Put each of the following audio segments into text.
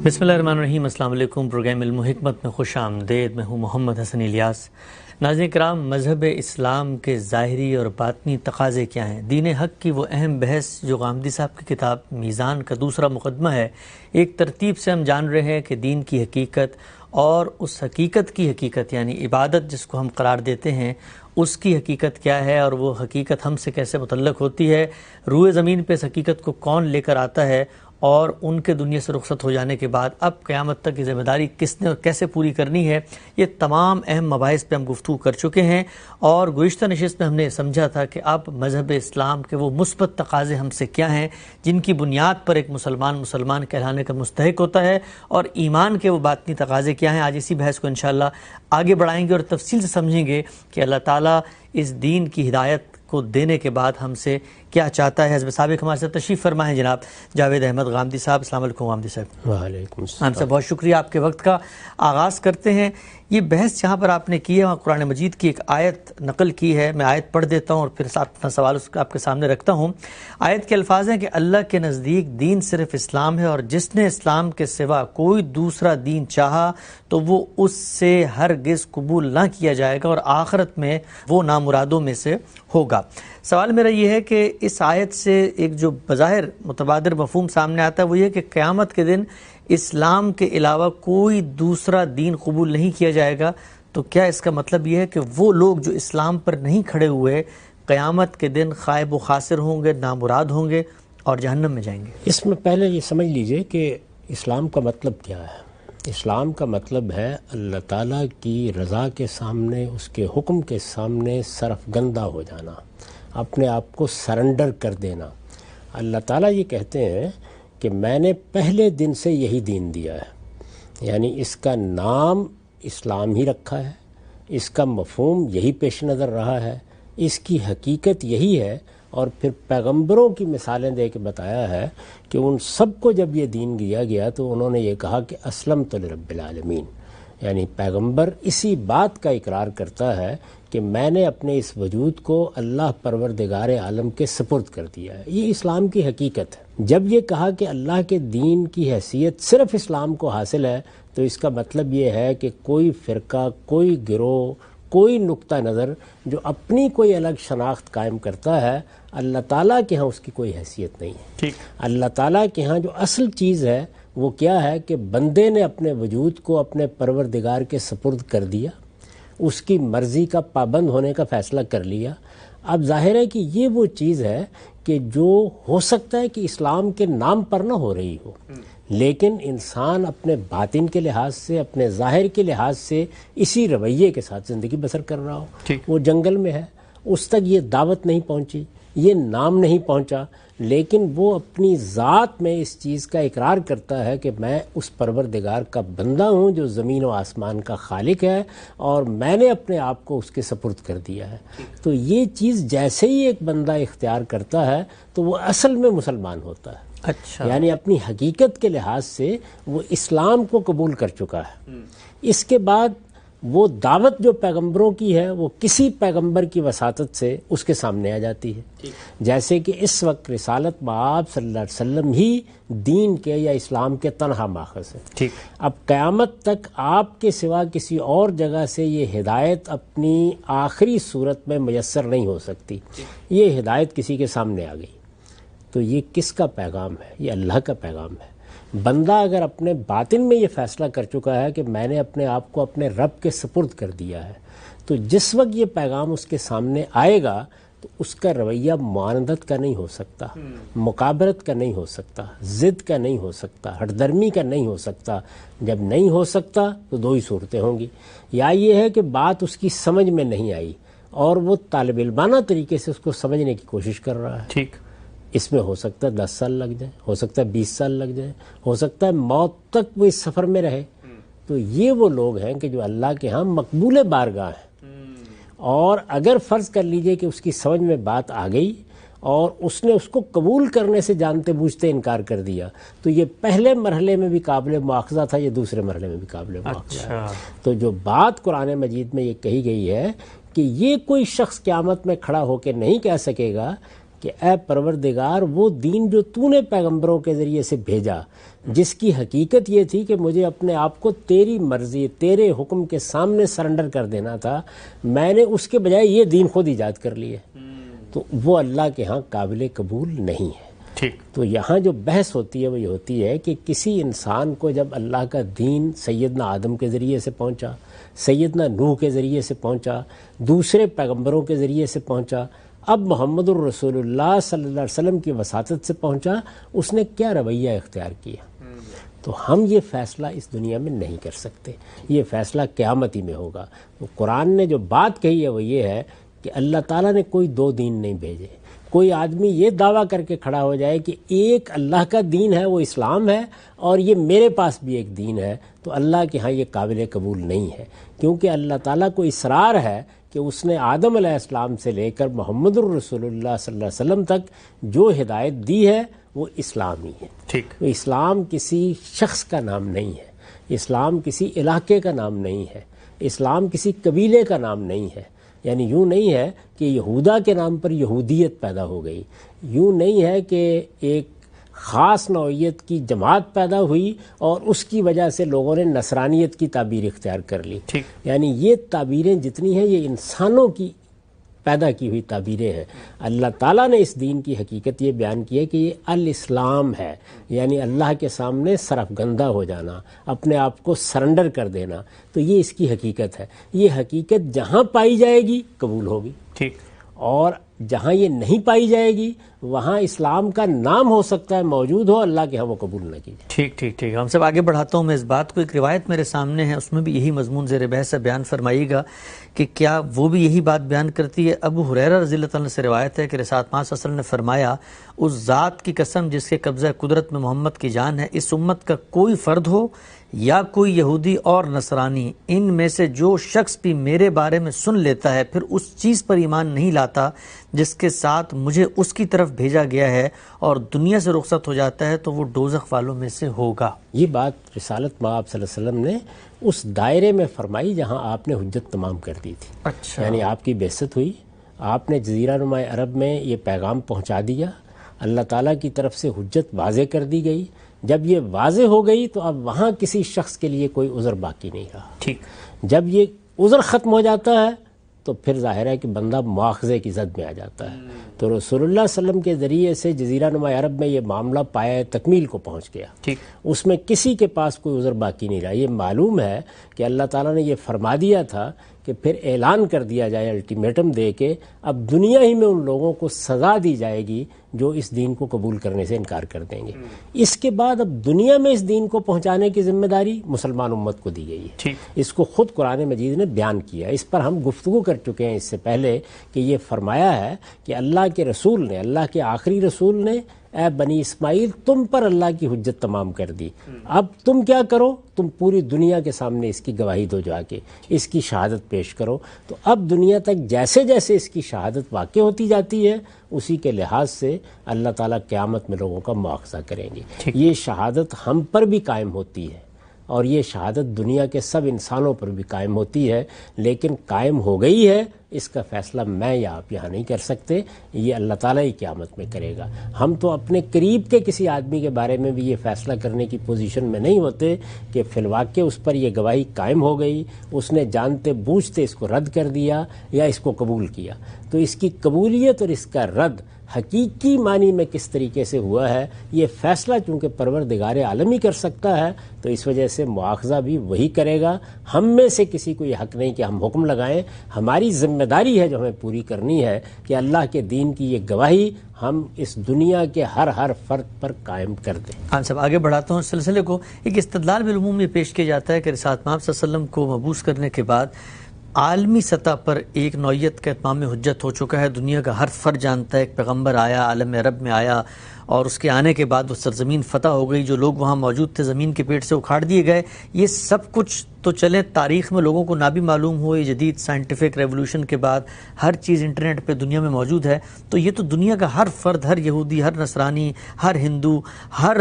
بسم اللہ الرحمن الرحیم۔ السلام علیکم۔ پروگرام علم و حکمت میں خوش آمدید۔ میں ہوں محمد حسن الیاس۔ ناظرین کرام، مذہب اسلام کے ظاہری اور باطنی تقاضے کیا ہیں؟ دین حق کی وہ اہم بحث جو غامدی صاحب کی کتاب میزان کا دوسرا مقدمہ ہے، ایک ترتیب سے ہم جان رہے ہیں کہ دین کی حقیقت اور اس حقیقت کی حقیقت یعنی عبادت جس کو ہم قرار دیتے ہیں اس کی حقیقت کیا ہے، اور وہ حقیقت ہم سے کیسے متعلق ہوتی ہے، روئے زمین پہ اس حقیقت کو کون لے کر آتا ہے، اور ان کے دنیا سے رخصت ہو جانے کے بعد اب قیامت تک کی ذمہ داری کس نے اور کیسے پوری کرنی ہے۔ یہ تمام اہم مباحث پہ ہم گفتگو کر چکے ہیں، اور گزشتہ نشست میں ہم نے سمجھا تھا کہ اب مذہب اسلام کے وہ مثبت تقاضے ہم سے کیا ہیں جن کی بنیاد پر ایک مسلمان کہلانے کا مستحق ہوتا ہے، اور ایمان کے وہ باطنی تقاضے کیا ہیں۔ آج اسی بحث کو انشاءاللہ آگے بڑھائیں گے اور تفصیل سے سمجھیں گے کہ اللہ تعالیٰ اس دین کی ہدایت کو دینے کے بعد ہم سے کیا چاہتا ہے۔ حضرت سابق ہمارے ساتھ تشریف فرما ہے جناب جاوید احمد غامدی صاحب۔ السلام علیکم غامدی صاحب۔ وعلیکم السلام صاحب بہت شکریہ آپ کے وقت کا۔ آغاز کرتے ہیں، یہ بحث جہاں پر آپ نے کی ہے وہاں قرآن مجید کی ایک آیت نقل کی ہے، میں آیت پڑھ دیتا ہوں اور پھر اپنا سوال آپ کے سامنے رکھتا ہوں۔ آیت کے الفاظ ہیں کہ اللہ کے نزدیک دین صرف اسلام ہے، اور جس نے اسلام کے سوا کوئی دوسرا دین چاہا تو وہ اس سے ہرگز قبول نہ کیا جائے گا، اور آخرت میں وہ نامرادوں میں سے ہوگا۔ سوال میرا یہ ہے کہ اس آیت سے ایک جو بظاہر متبادر مفہوم سامنے آتا ہے وہ یہ کہ قیامت کے دن اسلام کے علاوہ کوئی دوسرا دین قبول نہیں کیا جائے گا، تو کیا اس کا مطلب یہ ہے کہ وہ لوگ جو اسلام پر نہیں کھڑے ہوئے قیامت کے دن خائب و خاسر ہوں گے، نامراد ہوں گے اور جہنم میں جائیں گے؟ اس میں پہلے یہ سمجھ لیجئے کہ اسلام کا مطلب کیا ہے۔ اسلام کا مطلب ہے اللہ تعالیٰ کی رضا کے سامنے، اس کے حکم کے سامنے سرفگندہ ہو جانا، اپنے آپ کو سرنڈر کر دینا۔ اللہ تعالیٰ یہ کہتے ہیں کہ میں نے پہلے دن سے یہی دین دیا ہے، یعنی اس کا نام اسلام ہی رکھا ہے، اس کا مفہوم یہی پیش نظر رہا ہے، اس کی حقیقت یہی ہے، اور پھر پیغمبروں کی مثالیں دے کے بتایا ہے کہ ان سب کو جب یہ دین دیا گیا تو انہوں نے یہ کہا کہ اسلمت لرب العالمین، یعنی پیغمبر اسی بات کا اقرار کرتا ہے کہ میں نے اپنے اس وجود کو اللہ پروردگار عالم کے سپرد کر دیا ہے۔ یہ اسلام کی حقیقت ہے۔ جب یہ کہا کہ اللہ کے دین کی حیثیت صرف اسلام کو حاصل ہے تو اس کا مطلب یہ ہے کہ کوئی فرقہ، کوئی گروہ، کوئی نقطہ نظر جو اپنی کوئی الگ شناخت قائم کرتا ہے، اللہ تعالیٰ کے ہاں اس کی کوئی حیثیت نہیں ہے۔ اللہ تعالیٰ کے ہاں جو اصل چیز ہے وہ کیا ہے کہ بندے نے اپنے وجود کو اپنے پروردگار کے سپرد کر دیا، اس کی مرضی کا پابند ہونے کا فیصلہ کر لیا۔ اب ظاہر ہے کہ یہ وہ چیز ہے کہ جو ہو سکتا ہے کہ اسلام کے نام پر نہ ہو رہی ہو، لیکن انسان اپنے باطن کے لحاظ سے، اپنے ظاہر کے لحاظ سے اسی رویے کے ساتھ زندگی بسر کر رہا ہو۔ وہ جنگل میں ہے، اس تک یہ دعوت نہیں پہنچی، یہ نام نہیں پہنچا، لیکن وہ اپنی ذات میں اس چیز کا اقرار کرتا ہے کہ میں اس پروردگار کا بندہ ہوں جو زمین و آسمان کا خالق ہے، اور میں نے اپنے آپ کو اس کے سپرد کر دیا ہے۔ تو یہ چیز جیسے ہی ایک بندہ اختیار کرتا ہے تو وہ اصل میں مسلمان ہوتا ہے۔ اچھا، یعنی اپنی حقیقت کے لحاظ سے وہ اسلام کو قبول کر چکا ہے۔ اس کے بعد وہ دعوت جو پیغمبروں کی ہے وہ کسی پیغمبر کی وساطت سے اس کے سامنے آ جاتی ہے، جیسے کہ اس وقت رسالت بآب صلی اللہ علیہ وسلم ہی دین کے یا اسلام کے تنہا ماخذ ہے۔ اب قیامت تک آپ کے سوا کسی اور جگہ سے یہ ہدایت اپنی آخری صورت میں میسر نہیں ہو سکتی۔ یہ ہدایت کسی کے سامنے آ گئی تو یہ کس کا پیغام ہے؟ یہ اللہ کا پیغام ہے۔ بندہ اگر اپنے باطن میں یہ فیصلہ کر چکا ہے کہ میں نے اپنے آپ کو اپنے رب کے سپرد کر دیا ہے، تو جس وقت یہ پیغام اس کے سامنے آئے گا تو اس کا رویہ معاندت کا نہیں ہو سکتا، مقابرت کا نہیں ہو سکتا، ضد کا نہیں ہو سکتا، ہٹ درمی کا نہیں ہو سکتا۔ جب نہیں ہو سکتا تو دو ہی صورتیں ہوں گی، یا یہ ہے کہ بات اس کی سمجھ میں نہیں آئی اور وہ طالب علمانہ طریقے سے اس کو سمجھنے کی کوشش کر رہا ہے۔ اس میں ہو سکتا ہے 10 سال لگ جائے، ہو سکتا ہے 20 سال لگ جائے، ہو سکتا ہے موت تک وہ اس سفر میں رہے۔ تو یہ وہ لوگ ہیں کہ جو اللہ کے ہاں مقبول بارگاہ ہیں، اور اگر فرض کر لیجئے کہ اس کی سمجھ میں بات آ گئی اور اس نے اس کو قبول کرنے سے جانتے بوجھتے انکار کر دیا تو یہ پہلے مرحلے میں بھی قابل مواخذہ تھا، یہ دوسرے مرحلے میں بھی قابل مواخذہ ہے۔ تو جو بات قرآن مجید میں یہ کہی گئی ہے کہ یہ کوئی شخص قیامت میں کھڑا ہو کے نہیں کہہ سکے گا کہ اے پروردگار وہ دین جو تو نے پیغمبروں کے ذریعے سے بھیجا، جس کی حقیقت یہ تھی کہ مجھے اپنے آپ کو تیری مرضی تیرے حکم کے سامنے سرنڈر کر دینا تھا، میں نے اس کے بجائے یہ دین خود ایجاد کر لیے، تو وہ اللہ کے ہاں قابل قبول نہیں ہے۔ تو یہاں جو بحث ہوتی ہے وہ یہ ہوتی ہے کہ کسی انسان کو جب اللہ کا دین سیدنا آدم کے ذریعے سے پہنچا، سیدنا نوح کے ذریعے سے پہنچا، دوسرے پیغمبروں کے ذریعے سے پہنچا، اب محمد الرسول اللہ صلی اللہ علیہ وسلم کی وساطت سے پہنچا، اس نے کیا رویہ اختیار کیا؟ تو ہم یہ فیصلہ اس دنیا میں نہیں کر سکتے، یہ فیصلہ قیامت ہی میں ہوگا۔ تو قرآن نے جو بات کہی ہے وہ یہ ہے کہ اللہ تعالیٰ نے کوئی دو دین نہیں بھیجے۔ کوئی آدمی یہ دعویٰ کر کے کھڑا ہو جائے کہ ایک اللہ کا دین ہے وہ اسلام ہے اور یہ میرے پاس بھی ایک دین ہے، تو اللہ کے ہاں یہ قابل قبول نہیں ہے، کیونکہ اللہ تعالیٰ کو اصرار ہے کہ اس نے آدم علیہ السلام سے لے کر محمد الرسول اللہ صلی اللہ علیہ وسلم تک جو ہدایت دی ہے وہ اسلام ہی ہے۔ تو اسلام کسی شخص کا نام نہیں ہے، اسلام کسی علاقے کا نام نہیں ہے، اسلام کسی قبیلے کا نام نہیں ہے۔ یعنی یوں نہیں ہے کہ یہودا کے نام پر یہودیت پیدا ہو گئی، یوں نہیں ہے کہ ایک خاص نوعیت کی جماعت پیدا ہوئی اور اس کی وجہ سے لوگوں نے نصرانیت کی تعبیر اختیار کر لی۔ یعنی یہ تعبیریں جتنی ہیں یہ انسانوں کی پیدا کی ہوئی تعبیریں ہیں۔ اللہ تعالیٰ نے اس دین کی حقیقت یہ بیان کی ہے کہ یہ الاسلام ہے، یعنی اللہ کے سامنے سرفگندہ ہو جانا، اپنے آپ کو سرنڈر کر دینا، تو یہ اس کی حقیقت ہے۔ یہ حقیقت جہاں پائی جائے گی قبول ہوگی، اور جہاں یہ نہیں پائی جائے گی وہاں اسلام کا نام ہو سکتا ہے موجود ہو، اللہ کے ہاں وہ قبول نہ کیجیے۔ ٹھیک ہم سب آگے بڑھاتا ہوں میں اس بات کو۔ ایک روایت میرے سامنے ہے، اس میں بھی یہی مضمون زیر بحث ہے، بیان فرمائیے گا کہ کیا وہ بھی یہی بات بیان کرتی ہے؟ ابو ہریرہ رضی اللہ عنہ سے روایت ہے کہ رسول پاک صلی اللہ علیہ وسلم نے فرمایا، اس ذات کی قسم جس کے قبضہ قدرت میں محمد کی جان ہے، اس امت کا کوئی فرد ہو یا کوئی یہودی اور نصرانی، ان میں سے جو شخص بھی میرے بارے میں سن لیتا ہے پھر اس چیز پر ایمان نہیں لاتا جس کے ساتھ مجھے اس کی طرف بھیجا گیا ہے اور دنیا سے رخصت ہو جاتا ہے تو وہ دوزخ والوں میں سے ہوگا۔ یہ بات رسالت مآب صلی اللہ علیہ وسلم نے اس دائرے میں فرمائی جہاں آپ نے حجت تمام کر دی تھی۔ اچھا، یعنی آپ کی بعثت ہوئی، آپ نے جزیرہ نما عرب میں یہ پیغام پہنچا دیا، اللہ تعالیٰ کی طرف سے حجت واضح کر دی گئی۔ جب یہ واضح ہو گئی تو اب وہاں کسی شخص کے لیے کوئی عذر باقی نہیں رہا۔ جب یہ عذر ختم ہو جاتا ہے تو پھر ظاہر ہے کہ بندہ مواخذے کی زد میں آ جاتا ہے۔ تو رسول اللہ صلی اللہ علیہ وسلم کے ذریعے سے جزیرہ نما عرب میں یہ معاملہ پایہ تکمیل کو پہنچ گیا، اس میں کسی کے پاس کوئی عذر باقی نہیں رہا۔ یہ معلوم ہے کہ اللہ تعالیٰ نے یہ فرما دیا تھا کہ پھر اعلان کر دیا جائے، الٹیمیٹم دے کے اب دنیا ہی میں ان لوگوں کو سزا دی جائے گی جو اس دین کو قبول کرنے سے انکار کر دیں گے۔ اس کے بعد اب دنیا میں اس دین کو پہنچانے کی ذمہ داری مسلمان امت کو دی گئی ہے۔ اس کو خود قرآن مجید نے بیان کیا، اس پر ہم گفتگو کر چکے ہیں اس سے پہلے کہ یہ فرمایا ہے کہ اللہ کے رسول نے، اللہ کے آخری رسول نے، اے بنی اسماعیل تم پر اللہ کی حجت تمام کر دی، اب تم کیا کرو؟ تم پوری دنیا کے سامنے اس کی گواہی دو، جا کے اس کی شہادت پیش کرو۔ تو اب دنیا تک جیسے جیسے اس کی شہادت واقع ہوتی جاتی ہے اسی کے لحاظ سے اللہ تعالیٰ قیامت میں لوگوں کا مواخذہ کریں گے۔ یہ شہادت ہم پر بھی قائم ہوتی ہے اور یہ شہادت دنیا کے سب انسانوں پر بھی قائم ہوتی ہے، لیکن قائم ہو گئی ہے اس کا فیصلہ میں یا آپ یہاں نہیں کر سکتے، یہ اللہ تعالیٰ ہی قیامت میں کرے گا۔ ہم تو اپنے قریب کے کسی آدمی کے بارے میں بھی یہ فیصلہ کرنے کی پوزیشن میں نہیں ہوتے کہ فی الواقع اس پر یہ گواہی قائم ہو گئی، اس نے جانتے بوجھتے اس کو رد کر دیا یا اس کو قبول کیا۔ تو اس کی قبولیت اور اس کا رد حقیقی معنی میں کس طریقے سے ہوا ہے یہ فیصلہ چونکہ پروردگار عالم ہی کر سکتا ہے، تو اس وجہ سے مواخذہ بھی وہی کرے گا۔ ہم میں سے کسی کو یہ حق نہیں کہ ہم حکم لگائیں، ہماری ذمہ داری ہے جو ہمیں پوری کرنی ہے کہ اللہ کے دین کی یہ گواہی ہم اس دنیا کے ہر فرد پر قائم کر دیں۔ خان صاحب آگے بڑھاتا ہوں اس سلسلے کو۔ ایک استدلال بالعموم یہ پیش کیا جاتا ہے کہ رسالت محمد صلی اللہ علیہ وسلم کو مبعوث کرنے کے بعد عالمی سطح پر ایک نوعیت کا اتمام حجت ہو چکا ہے، دنیا کا ہر فرد جانتا ہے ایک پیغمبر آیا، عالم عرب میں آیا اور اس کے آنے کے بعد وہ سرزمین فتح ہو گئی، جو لوگ وہاں موجود تھے زمین کے پیٹ سے اکھاڑ دیے گئے۔ یہ سب کچھ تو چلے تاریخ میں لوگوں کو نہ بھی معلوم ہو، یہ جدید سائنٹیفک ریولوشن کے بعد ہر چیز انٹرنیٹ پہ دنیا میں موجود ہے، تو یہ تو دنیا کا ہر فرد، ہر یہودی، ہر نصرانی، ہر ہندو، ہر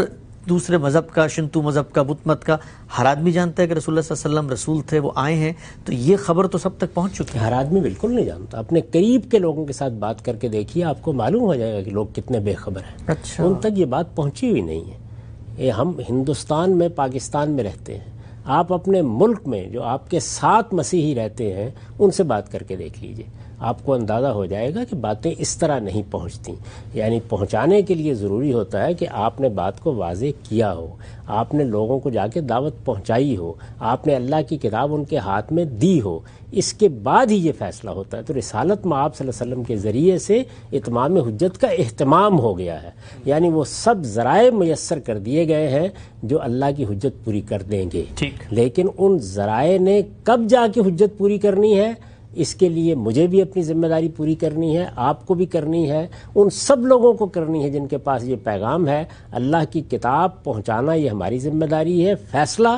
دوسرے مذہب کا، شنتو مذہب کا، بت مت کا، ہر آدمی جانتا ہے کہ رسول اللہ صلی اللہ علیہ وسلم رسول تھے، وہ آئے ہیں، تو یہ خبر تو سب تک پہنچ چکی ہے. ہر آدمی بالکل نہیں جانتا. اپنے قریب کے لوگوں کے ساتھ بات کر کے دیکھیے، آپ کو معلوم ہو جائے گا کہ لوگ کتنے بے خبر ہیں. اچھا، ان تک یہ بات پہنچی ہوئی نہیں ہے. یہ ہم ہندوستان میں، پاکستان میں رہتے ہیں. آپ اپنے ملک میں جو آپ کے ساتھ مسیحی رہتے ہیں ان سے بات کر کے دیکھ لیجئے، آپ کو اندازہ ہو جائے گا کہ باتیں اس طرح نہیں پہنچتی. یعنی پہنچانے کے لیے ضروری ہوتا ہے کہ آپ نے بات کو واضح کیا ہو، آپ نے لوگوں کو جا کے دعوت پہنچائی ہو، آپ نے اللہ کی کتاب ان کے ہاتھ میں دی ہو، اس کے بعد ہی یہ فیصلہ ہوتا ہے. تو رسالت مآب صلی اللہ علیہ وسلم کے ذریعے سے اتمام حجت کا اہتمام ہو گیا ہے. یعنی وہ سب ذرائع میسر کر دیے گئے ہیں جو اللہ کی حجت پوری کر دیں گے. لیکن ان ذرائع نے کب جا کے حجت پوری کرنی ہے، اس کے لیے مجھے بھی اپنی ذمہ داری پوری کرنی ہے، آپ کو بھی کرنی ہے، ان سب لوگوں کو کرنی ہے جن کے پاس یہ پیغام ہے. اللہ کی کتاب پہنچانا یہ ہماری ذمہ داری ہے. فیصلہ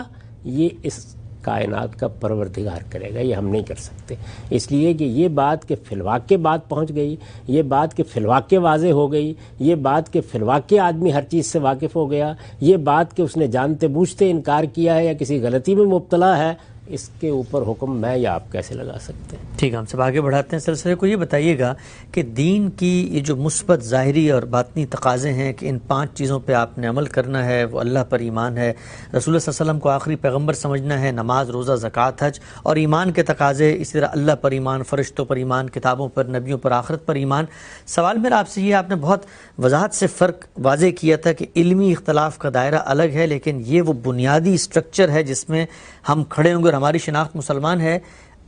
یہ اس کائنات کا پروردگار کرے گا، یہ ہم نہیں کر سکتے. اس لیے کہ یہ بات کہ فی الواقع بات پہنچ گئی، یہ بات کہ فی الواقع واضح ہو گئی، یہ بات کہ فی الواقع آدمی ہر چیز سے واقف ہو گیا، یہ بات کہ اس نے جانتے بوجھتے انکار کیا ہے یا کسی غلطی میں مبتلا ہے، اس کے اوپر حکم میں یا آپ کیسے لگا سکتے ہیں؟ ٹھیک ہے، ہم سب آگے بڑھاتے ہیں سلسلے کو. یہ بتائیے گا کہ دین کی یہ جو مثبت ظاہری اور باطنی تقاضے ہیں کہ ان 5 چیزوں پہ آپ نے عمل کرنا ہے، وہ اللہ پر ایمان ہے، رسول اللہ صلی اللہ علیہ وسلم کو آخری پیغمبر سمجھنا ہے، نماز، روزہ، زکوٰۃ، حج، اور ایمان کے تقاضے اسی طرح اللہ پر ایمان، فرشتوں پر ایمان، کتابوں پر، نبیوں پر، آخرت پر ایمان. سوال میرا آپ سے یہ، آپ نے بہت وضاحت سے فرق واضح کیا تھا کہ علمی اختلاف کا دائرہ الگ ہے، لیکن یہ وہ بنیادی اسٹرکچر ہے جس میں ہم کھڑے ہوں گے اور ہماری شناخت مسلمان ہے.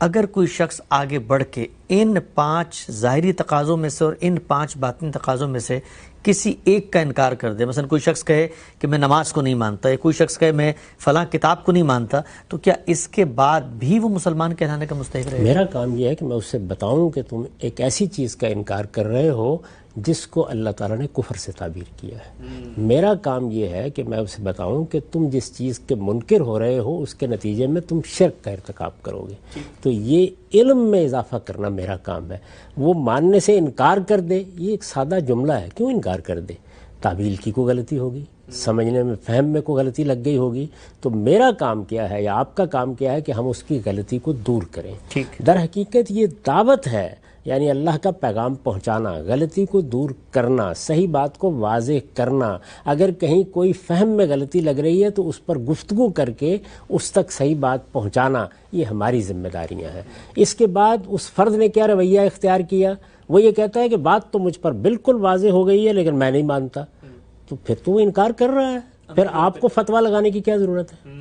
اگر کوئی شخص آگے بڑھ کے ان 5 ظاہری تقاضوں میں سے اور ان 5 باطنی تقاضوں میں سے کسی ایک کا انکار کر دے، مثلا کوئی شخص کہے کہ میں نماز کو نہیں مانتا، یا کوئی شخص کہے میں فلاں کتاب کو نہیں مانتا، تو کیا اس کے بعد بھی وہ مسلمان کہلانے کا مستحق رہے گا؟ میرا کام یہ ہے کہ میں اس سے بتاؤں کہ تم ایک ایسی چیز کا انکار کر رہے ہو جس کو اللہ تعالیٰ نے کفر سے تعبیر کیا ہے. میرا کام یہ ہے کہ میں اسے بتاؤں کہ تم جس چیز کے منکر ہو رہے ہو اس کے نتیجے میں تم شرک کا ارتکاب کرو گے. تو یہ علم میں اضافہ کرنا میرا کام ہے. وہ ماننے سے انکار کر دے، یہ ایک سادہ جملہ ہے. کیوں انکار کر دے؟ تعبیل کی کوئی غلطی ہوگی، سمجھنے میں، فہم میں کوئی غلطی لگ گئی ہوگی. تو میرا کام کیا ہے یا آپ کا کام کیا ہے کہ ہم اس کی غلطی کو دور کریں. در حقیقت یہ دعوت ہے، یعنی اللہ کا پیغام پہنچانا، غلطی کو دور کرنا، صحیح بات کو واضح کرنا. اگر کہیں کوئی فہم میں غلطی لگ رہی ہے تو اس پر گفتگو کر کے اس تک صحیح بات پہنچانا، یہ ہماری ذمہ داریاں ہیں. اس کے بعد اس فرد نے کیا رویہ اختیار کیا؟ وہ یہ کہتا ہے کہ بات تو مجھ پر بالکل واضح ہو گئی ہے لیکن میں نہیں مانتا. تو پھر تو وہ انکار کر رہا ہے، پھر آپ کو فتویٰ لگانے کی کیا ضرورت ہے؟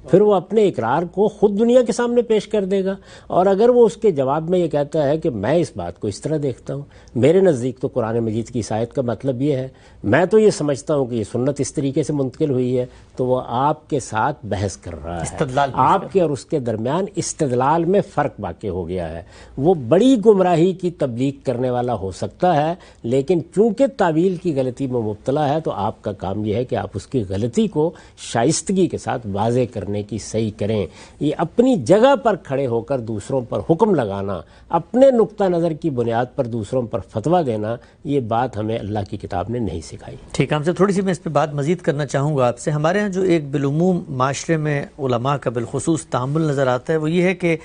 پھر وہ اپنے اقرار کو خود دنیا کے سامنے پیش کر دے گا. اور اگر وہ اس کے جواب میں یہ کہتا ہے کہ میں اس بات کو اس طرح دیکھتا ہوں، میرے نزدیک تو قرآن مجید کی اس آیت کا مطلب یہ ہے، میں تو یہ سمجھتا ہوں کہ یہ سنت اس طریقے سے منتقل ہوئی ہے، تو وہ آپ کے ساتھ بحث کر رہا ہے. آپ کے اور اس کے درمیان استدلال میں فرق واقع ہو گیا ہے. وہ بڑی گمراہی کی تبلیغ کرنے والا ہو سکتا ہے، لیکن چونکہ تعویل کی غلطی میں مبتلا ہے تو آپ کا کام یہ ہے کہ آپ اس کی غلطی کو شائستگی کے ساتھ واضح کرنے کی صحیح کریں. یہ اپنی جگہ پر کھڑے ہو کر دوسروں پر حکم لگانا، اپنے نقطہ نظر کی بنیاد پر دوسروں پر فتویٰ دینا، یہ بات ہمیں اللہ کی کتاب نے نہیں سکھائی. ٹھیک ہے، ہم سے تھوڑی سی میں اس پہ بات مزید کرنا چاہوں گا آپ سے. ہمارے ہاں جو ایک بالعموم معاشرے میں علماء کا بالخصوص تعامل نظر آتا ہے وہ یہ ہے کہ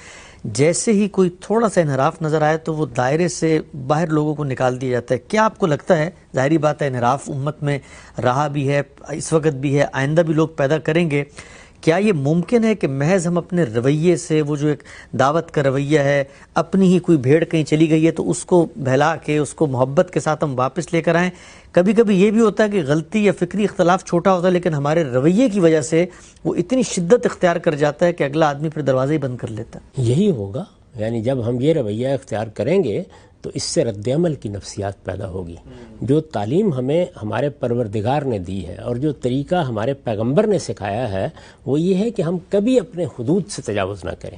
جیسے ہی کوئی تھوڑا سا انحراف نظر آئے تو وہ دائرے سے باہر لوگوں کو نکال دیا جاتا ہے. کیا آپ کو لگتا ہے، ظاہری بات ہے انحراف امت میں رہا بھی ہے، اس وقت بھی ہے، آئندہ بھی لوگ پیدا کریں گے، کیا یہ ممکن ہے کہ محض ہم اپنے رویے سے، وہ جو ایک دعوت کا رویہ ہے، اپنی ہی کوئی بھیڑ کہیں چلی گئی ہے تو اس کو بہلا کے، اس کو محبت کے ساتھ ہم واپس لے کر آئیں؟ کبھی کبھی یہ بھی ہوتا ہے کہ غلطی یا فکری اختلاف چھوٹا ہوتا ہے لیکن ہمارے رویے کی وجہ سے وہ اتنی شدت اختیار کر جاتا ہے کہ اگلا آدمی پھر دروازہ ہی بند کر لیتا ہے. یہی ہوگا، یعنی جب ہم یہ رویہ اختیار کریں گے تو اس سے رد عمل کی نفسیات پیدا ہوگی. جو تعلیم ہمیں ہمارے پروردگار نے دی ہے اور جو طریقہ ہمارے پیغمبر نے سکھایا ہے وہ یہ ہے کہ ہم کبھی اپنے حدود سے تجاوز نہ کریں.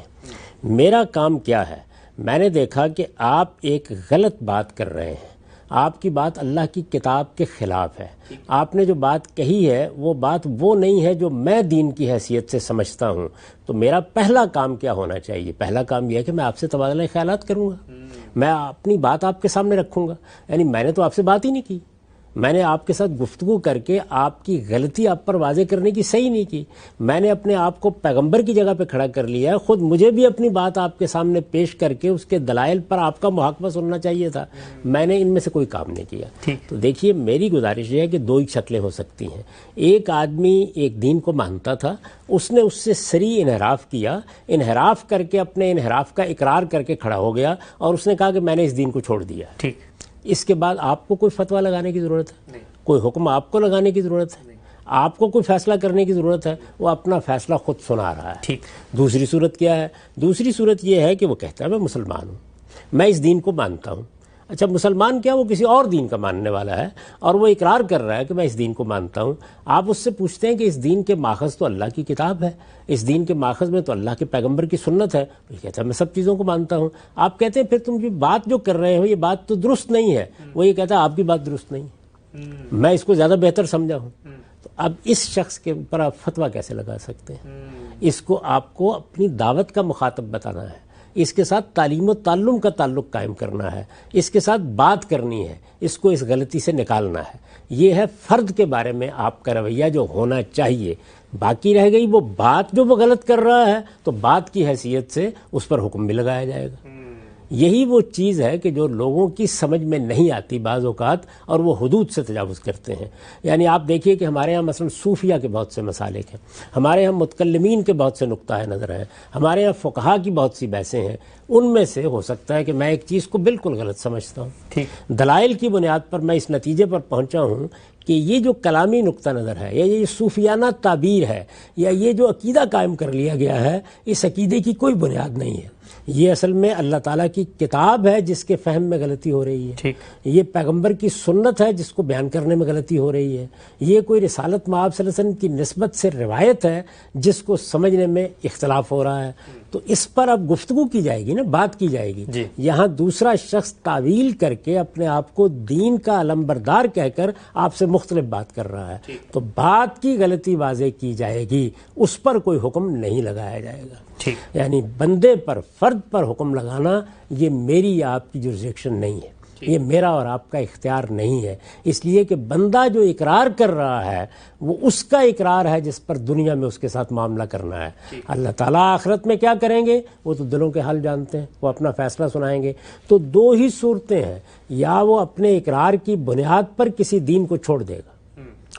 میرا کام کیا ہے؟ میں نے دیکھا کہ آپ ایک غلط بات کر رہے ہیں، آپ کی بات اللہ کی کتاب کے خلاف ہے، آپ نے جو بات کہی ہے وہ بات وہ نہیں ہے جو میں دین کی حیثیت سے سمجھتا ہوں. تو میرا پہلا کام کیا ہونا چاہیے؟ پہلا کام یہ ہے کہ میں آپ سے تبادلہ خیالات کروں گا، میں اپنی بات آپ کے سامنے رکھوں گا. یعنی میں نے تو آپ سے بات ہی نہیں کی، میں نے آپ کے ساتھ گفتگو کر کے آپ کی غلطی آپ پر واضح کرنے کی صحیح نہیں کی. میں نے اپنے آپ کو پیغمبر کی جگہ پہ کھڑا کر لیا ہے. خود مجھے بھی اپنی بات آپ کے سامنے پیش کر کے اس کے دلائل پر آپ کا محاکمہ سننا چاہیے تھا. میں نے ان میں سے کوئی کام نہیں کیا. تو دیکھیے میری گزارش یہ ہے کہ دو ہی شکلیں ہو سکتی ہیں. ایک آدمی ایک دین کو مانتا تھا, اس نے اس سے سری انحراف کیا, انحراف کر کے اپنے انحراف کا اقرار کر کے کھڑا ہو گیا اور اس نے کہا کہ میں نے اس دین کو چھوڑ دیا. ٹھیک, اس کے بعد آپ کو کوئی فتویٰ لگانے کی ضرورت ہے؟ کوئی حکم آپ کو لگانے کی ضرورت ہے؟ آپ کو کوئی فیصلہ کرنے کی ضرورت ہے؟ وہ اپنا فیصلہ خود سنا رہا ہے. ٹھیک. دوسری صورت کیا ہے؟ دوسری صورت یہ ہے کہ وہ کہتا ہے میں مسلمان ہوں, میں اس دین کو مانتا ہوں. اچھا, مسلمان کیا, وہ کسی اور دین کا ماننے والا ہے اور وہ اقرار کر رہا ہے کہ میں اس دین کو مانتا ہوں. آپ اس سے پوچھتے ہیں کہ اس دین کے ماخذ تو اللہ کی کتاب ہے, اس دین کے ماخذ میں تو اللہ کے پیغمبر کی سنت ہے. وہ کہتا ہے میں سب چیزوں کو مانتا ہوں. آپ کہتے ہیں پھر تم یہ بات جو کر رہے ہو یہ بات تو درست نہیں ہے. وہ یہ کہتا ہے آپ کی بات درست نہیں, میں اس کو زیادہ بہتر سمجھا ہوں. تو اب اس شخص کے اوپر آپ فتویٰ کیسے لگا سکتے ہیں؟ اس کو آپ کو اپنی دعوت کا مخاطب بتانا ہے, اس کے ساتھ تعلیم و تعلم کا تعلق قائم کرنا ہے, اس کے ساتھ بات کرنی ہے, اس کو اس غلطی سے نکالنا ہے. یہ ہے فرد کے بارے میں آپ کا رویہ جو ہونا چاہیے. باقی رہ گئی وہ بات جو وہ غلط کر رہا ہے تو بات کی حیثیت سے اس پر حکم بھی لگایا جائے گا. یہی وہ چیز ہے کہ جو لوگوں کی سمجھ میں نہیں آتی بعض اوقات, اور وہ حدود سے تجاوز کرتے ہیں. یعنی آپ دیکھیے کہ ہمارے ہاں مثلا صوفیہ کے بہت سے مسالک ہیں, ہمارے ہاں متکلمین کے بہت سے نقطہ نظر ہیں, ہمارے ہاں فقہا کی بہت سی بحثیں ہیں. ان میں سے ہو سکتا ہے کہ میں ایک چیز کو بالکل غلط سمجھتا ہوں, دلائل کی بنیاد پر میں اس نتیجے پر پہنچا ہوں کہ یہ جو کلامی نقطہ نظر ہے یا یہ صوفیانہ تعبیر ہے یا یہ جو عقیدہ قائم کر لیا گیا ہے, اس عقیدے کی کوئی بنیاد نہیں ہے. یہ اصل میں اللہ تعالیٰ کی کتاب ہے جس کے فہم میں غلطی ہو رہی ہے. یہ پیغمبر کی سنت ہے جس کو بیان کرنے میں غلطی ہو رہی ہے. یہ کوئی رسالت مآب صلی اللہ علیہ وسلم کی نسبت سے روایت ہے جس کو سمجھنے میں اختلاف ہو رہا ہے. تو اس پر اب گفتگو کی جائے گی نا, بات کی جائے گی. یہاں دوسرا شخص تعویل کر کے اپنے آپ کو دین کا علمبردار کہہ کر آپ سے مختلف بات کر رہا ہے. تو بات کی غلطی واضح کی جائے گی, اس پر کوئی حکم نہیں لگایا جائے گا. یعنی بندے پر, فرد پر حکم لگانا یہ میری یا آپ کی جورسڈکشن نہیں ہے, یہ میرا اور آپ کا اختیار نہیں ہے. اس لیے کہ بندہ جو اقرار کر رہا ہے وہ اس کا اقرار ہے جس پر دنیا میں اس کے ساتھ معاملہ کرنا ہے. اللہ تعالیٰ آخرت میں کیا کریں گے وہ تو دلوں کے حال جانتے ہیں, وہ اپنا فیصلہ سنائیں گے. تو دو ہی صورتیں ہیں, یا وہ اپنے اقرار کی بنیاد پر کسی دین کو چھوڑ دے گا,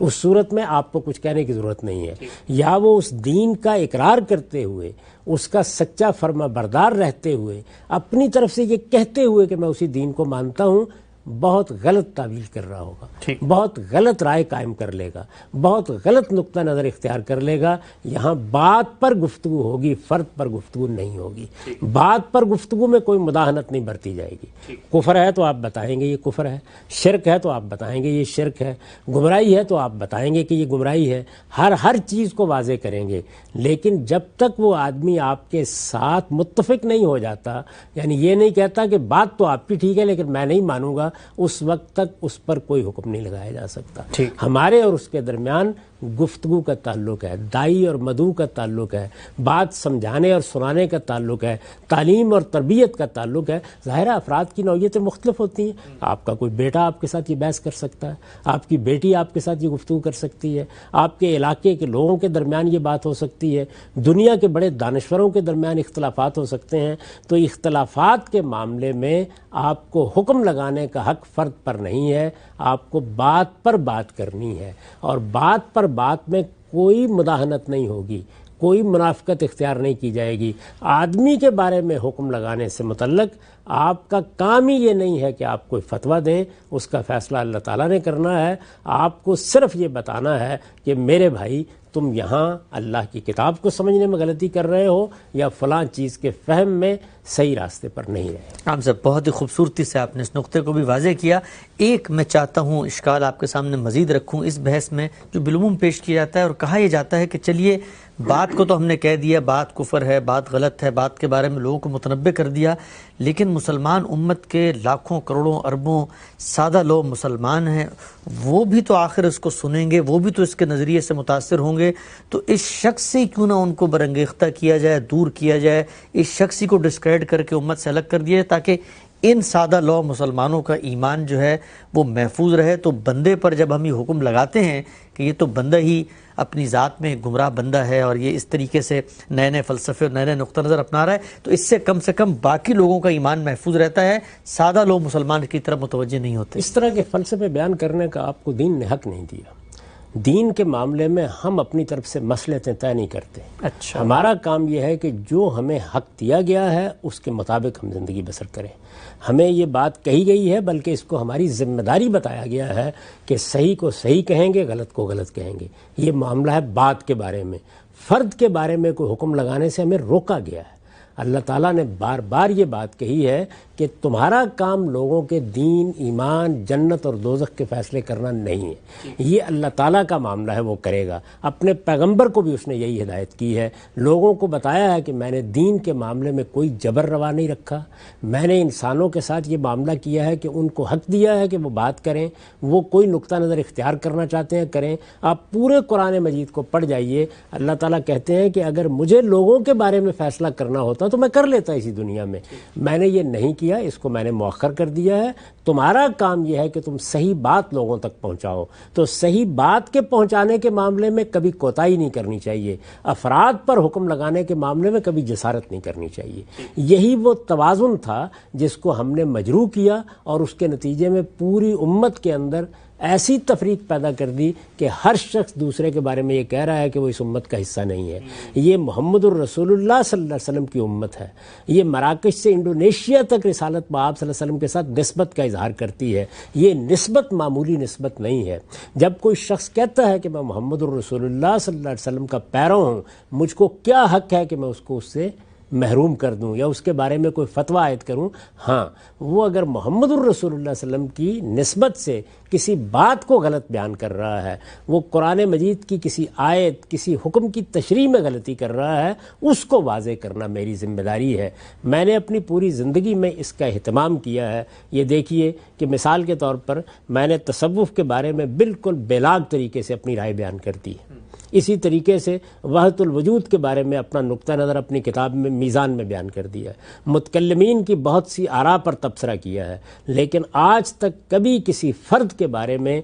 اس صورت میں آپ کو کچھ کہنے کی ضرورت نہیں ہے, یا وہ اس دین کا اقرار کرتے ہوئے, اس کا سچا فرما بردار رہتے ہوئے, اپنی طرف سے یہ کہتے ہوئے کہ میں اسی دین کو مانتا ہوں, بہت غلط تعویل کر رہا ہوگا, بہت غلط رائے قائم کر لے گا, بہت غلط نقطہ نظر اختیار کر لے گا. یہاں بات پر گفتگو ہوگی, فرد پر گفتگو نہیں ہوگی. بات پر گفتگو میں کوئی مداہنت نہیں برتی جائے گی. کفر ہے تو آپ بتائیں گے یہ کفر ہے, شرک ہے تو آپ بتائیں گے یہ شرک ہے, گمراہی ہے تو آپ بتائیں گے کہ یہ گمراہی ہے. ہر چیز کو واضح کریں گے. لیکن جب تک وہ آدمی آپ کے ساتھ متفق نہیں ہو جاتا, یعنی یہ نہیں کہتا کہ بات تو آپ کی ٹھیک ہے لیکن میں نہیں مانوں گا, اس وقت تک اس پر کوئی حکم نہیں لگایا جا سکتا. ہمارے اور اس کے درمیان گفتگو کا تعلق ہے, دائی اور مدعو کا تعلق ہے, بات سمجھانے اور سنانے کا تعلق ہے, تعلیم اور تربیت کا تعلق ہے. ظاہر افراد کی نوعیتیں مختلف ہوتی ہیں. آپ کا کوئی بیٹا آپ کے ساتھ یہ بحث کر سکتا ہے, آپ کی بیٹی آپ کے ساتھ یہ گفتگو کر سکتی ہے, آپ کے علاقے کے لوگوں کے درمیان یہ بات ہو سکتی ہے, دنیا کے بڑے دانشوروں کے درمیان اختلافات ہو سکتے ہیں. تو اختلافات کے معاملے میں آپ کو حکم لگانے کا حق فرد پر نہیں ہے, آپ کو بات پر بات کرنی ہے, اور بات پر بات میں کوئی مداہنت نہیں ہوگی, کوئی منافقت اختیار نہیں کی جائے گی. آدمی کے بارے میں حکم لگانے سے متعلق آپ کا کام ہی یہ نہیں ہے کہ آپ کوئی فتویٰ دیں, اس کا فیصلہ اللہ تعالیٰ نے کرنا ہے. آپ کو صرف یہ بتانا ہے کہ میرے بھائی تم یہاں اللہ کی کتاب کو سمجھنے میں غلطی کر رہے ہو یا فلاں چیز کے فہم میں صحیح راستے پر نہیں رہے. عام صاحب بہت ہی خوبصورتی سے آپ نے اس نقطے کو بھی واضح کیا. ایک میں چاہتا ہوں اشکال آپ کے سامنے مزید رکھوں اس بحث میں جو بالعموم پیش کیا جاتا ہے اور کہا یہ جاتا ہے کہ چلیے بات کو تو ہم نے کہہ دیا, بات کفر ہے, بات غلط ہے, بات کے بارے میں لوگوں کو متنبع کر دیا, لیکن مسلمان امت کے لاکھوں کروڑوں اربوں سادہ لوگ مسلمان ہیں, وہ بھی تو آخر اس کو سنیں گے, وہ بھی تو اس کے نظریے سے متاثر ہوں گے. تو اس شخص سے کیوں نہ ان کو برانگیختہ کیا جائے, دور کیا جائے, اس شخصی کو ڈسکریڈ کر کے امت سے الگ کر دیا جائے, تاکہ ان سادہ لو مسلمانوں کا ایمان جو ہے وہ محفوظ رہے، تو بندے پر جب ہم یہ حکم لگاتے ہیں کہ یہ تو بندہ ہی اپنی ذات میں گمراہ بندہ ہے اور یہ اس طریقے سے نئے نئے فلسفے اور نئے نئے نقطہ نظر اپنا رہا ہے، تو اس سے کم باقی لوگوں کا ایمان محفوظ رہتا ہے، سادہ لوگ مسلمان کی طرف متوجہ نہیں ہوتے۔ اس طرح کے فلسفے بیان کرنے کا آپ کو دین نے حق نہیں دیا۔ دین کے معاملے میں ہم اپنی طرف سے مصلحتیں طے نہیں کرتے۔ اچھا، ہمارا کام یہ ہے کہ جو ہمیں حق دیا گیا ہے اس کے مطابق ہم زندگی بسر کریں۔ ہمیں یہ بات کہی گئی ہے، بلکہ اس کو ہماری ذمہ داری بتایا گیا ہے کہ صحیح کو صحیح کہیں گے، غلط کو غلط کہیں گے۔ یہ معاملہ ہے بات کے بارے میں۔ فرد کے بارے میں کوئی حکم لگانے سے ہمیں روکا گیا ہے۔ اللہ تعالیٰ نے بار بار یہ بات کہی ہے کہ تمہارا کام لوگوں کے دین، ایمان، جنت اور دوزخ کے فیصلے کرنا نہیں ہے، یہ اللہ تعالیٰ کا معاملہ ہے، وہ کرے گا۔ اپنے پیغمبر کو بھی اس نے یہی ہدایت کی ہے، لوگوں کو بتایا ہے کہ میں نے دین کے معاملے میں کوئی جبر روا نہیں رکھا، میں نے انسانوں کے ساتھ یہ معاملہ کیا ہے کہ ان کو حق دیا ہے کہ وہ بات کریں، وہ کوئی نقطہ نظر اختیار کرنا چاہتے ہیں کریں۔ آپ پورے قرآن مجید کو پڑھ جائیے، اللہ تعالیٰ کہتے ہیں کہ اگر مجھے لوگوں کے بارے میں فیصلہ کرنا ہوتا تو میں کر لیتا اسی دنیا میں نے یہ نہیں کیا، اس کو میں نے مؤخر کر دیا ہے۔ تمہارا کام یہ ہے کہ تم صحیح بات لوگوں تک پہنچاؤ، تو صحیح بات کے پہنچانے کے معاملے میں کبھی کوتاہی نہیں کرنی چاہیے، افراد پر حکم لگانے کے معاملے میں کبھی جسارت نہیں کرنی چاہیے۔ یہی وہ توازن تھا جس کو ہم نے مجروح کیا، اور اس کے نتیجے میں پوری امت کے اندر ایسی تفریق پیدا کر دی کہ ہر شخص دوسرے کے بارے میں یہ کہہ رہا ہے کہ وہ اس امت کا حصہ نہیں ہے۔ یہ محمد الرسول اللہ صلی اللہ علیہ وسلم کی امت ہے، یہ مراکش سے انڈونیشیا تک رسالت آپ صلی اللہ علیہ وسلم کے ساتھ نسبت کا اظہار کرتی ہے۔ یہ نسبت معمولی نسبت نہیں ہے۔ جب کوئی شخص کہتا ہے کہ میں محمد الرسول اللہ صلی اللہ علیہ وسلم کا پیرو ہوں، مجھ کو کیا حق ہے کہ میں اس کو اس سے محروم کر دوں یا اس کے بارے میں کوئی فتویٰ عائد کروں؟ ہاں، وہ اگر محمد الرسول اللہ صلی اللہ علیہ وسلم کی نسبت سے کسی بات کو غلط بیان کر رہا ہے، وہ قرآن مجید کی کسی آیت، کسی حکم کی تشریح میں غلطی کر رہا ہے، اس کو واضح کرنا میری ذمہ داری ہے۔ میں نے اپنی پوری زندگی میں اس کا اہتمام کیا ہے۔ یہ دیکھیے کہ مثال کے طور پر میں نے تصوف کے بارے میں بالکل بلاغ طریقے سے اپنی رائے بیان کر دی ہے۔ اسی طریقے سے وحدت الوجود کے بارے میں اپنا نقطہ نظر اپنی کتاب میں میزان میں بیان کر دیا ہے۔ متکلمین کی بہت سی آراء پر تبصرہ کیا ہے، لیکن آج تک کبھی کسی فرد کے بارے میں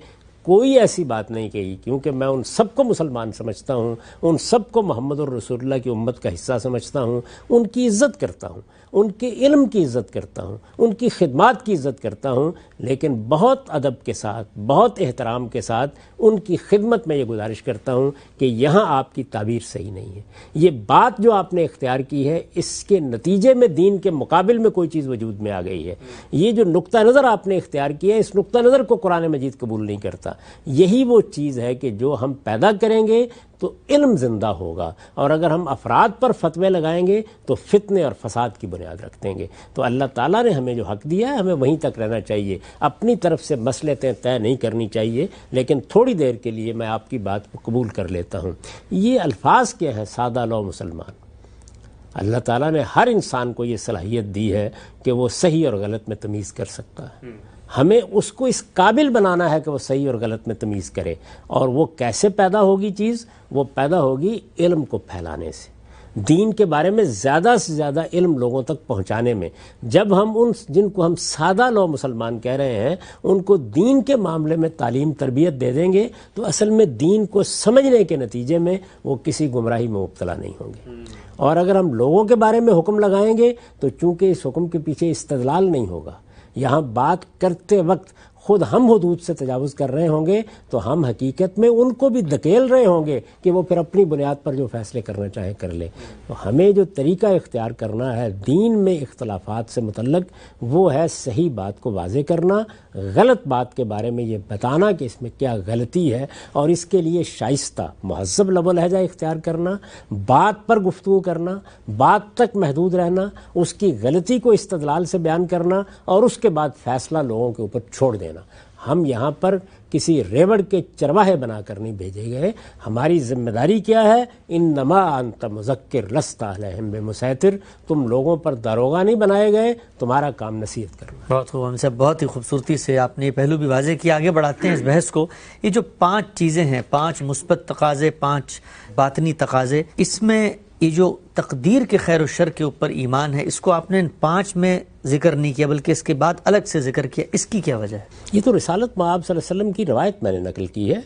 کوئی ایسی بات نہیں کہی، کیونکہ میں ان سب کو مسلمان سمجھتا ہوں، ان سب کو محمد الرسول اللہ کی امت کا حصہ سمجھتا ہوں، ان کی عزت کرتا ہوں، ان کے علم کی عزت کرتا ہوں، ان کی خدمات کی عزت کرتا ہوں، لیکن بہت ادب کے ساتھ، بہت احترام کے ساتھ ان کی خدمت میں یہ گزارش کرتا ہوں کہ یہاں آپ کی تعبیر صحیح نہیں ہے۔ یہ بات جو آپ نے اختیار کی ہے، اس کے نتیجے میں دین کے مقابل میں کوئی چیز وجود میں آ گئی ہے۔ یہ جو نقطہ نظر آپ نے اختیار کیا ہے، اس نقطہ نظر کو قرآن مجید قبول نہیں کرتا۔ یہی وہ چیز ہے کہ جو ہم پیدا کریں گے تو علم زندہ ہوگا، اور اگر ہم افراد پر فتوے لگائیں گے تو فتنے اور فساد کی بنیاد رکھ دیں گے۔ تو اللہ تعالیٰ نے ہمیں جو حق دیا ہے، ہمیں وہیں تک رہنا چاہیے، اپنی طرف سے مصلحتیں طے نہیں کرنی چاہیے، لیکن تھوڑی دیر کے لیے میں آپ کی بات کو قبول کر لیتا ہوں۔ یہ الفاظ کیا ہیں؟ سادہ لو مسلمان۔ اللہ تعالیٰ نے ہر انسان کو یہ صلاحیت دی ہے کہ وہ صحیح اور غلط میں تمیز کر سکتا ہے۔ ہمیں اس کو اس قابل بنانا ہے کہ وہ صحیح اور غلط میں تمیز کرے۔ اور وہ کیسے پیدا ہوگی چیز؟ وہ پیدا ہوگی علم کو پھیلانے سے، دین کے بارے میں زیادہ سے زیادہ علم لوگوں تک پہنچانے میں۔ جب ہم ان جن کو ہم سادہ لو مسلمان کہہ رہے ہیں، ان کو دین کے معاملے میں تعلیم تربیت دے دیں گے تو اصل میں دین کو سمجھنے کے نتیجے میں وہ کسی گمراہی میں مبتلا نہیں ہوں گے۔ اور اگر ہم لوگوں کے بارے میں حکم لگائیں گے تو چونکہ اس حکم کے پیچھے استدلال نہیں ہوگا، یہاں بات کرتے وقت خود ہم حدود سے تجاوز کر رہے ہوں گے تو ہم حقیقت میں ان کو بھی دھکیل رہے ہوں گے کہ وہ پھر اپنی بنیاد پر جو فیصلے کرنا چاہیں کر لیں۔ تو ہمیں جو طریقہ اختیار کرنا ہے دین میں اختلافات سے متعلق، وہ ہے صحیح بات کو واضح کرنا، غلط بات کے بارے میں یہ بتانا کہ اس میں کیا غلطی ہے، اور اس کے لیے شائستہ مہذب لب و لہجہ اختیار کرنا، بات پر گفتگو کرنا، بات تک محدود رہنا، اس کی غلطی کو استدلال سے بیان کرنا، اور اس کے بعد فیصلہ لوگوں کے اوپر چھوڑ دینا۔ ہم یہاں پر کسی ریوڑ کے چرواہے بنا کر نہیں بھیجے گئے۔ ہماری ذمہ داری کیا ہے؟ انما انت مذکر لست علیہم بمسیطر، تم لوگوں پر داروغہ نہیں بنائے گئے، تمہارا کام نصیحت کرنا۔ بہت خوب، ہم سے بہت ہی خوبصورتی سے آپ نے یہ پہلو بھی واضح کیا۔ آگے بڑھاتے ہیں اس بحث کو۔ یہ جو 5 چیزیں ہیں، 5 مثبت تقاضے، 5 باطنی تقاضے، اس میں یہ جو تقدیر کے خیر و شر کے اوپر ایمان ہے، اس کو آپ نے ان 5 میں ذکر نہیں کیا بلکہ اس کے بعد الگ سے ذکر کیا، اس کی کیا وجہ ہے؟ یہ تو رسالت مآب صلی اللہ علیہ وسلم کی روایت میں نے نقل کی ہے.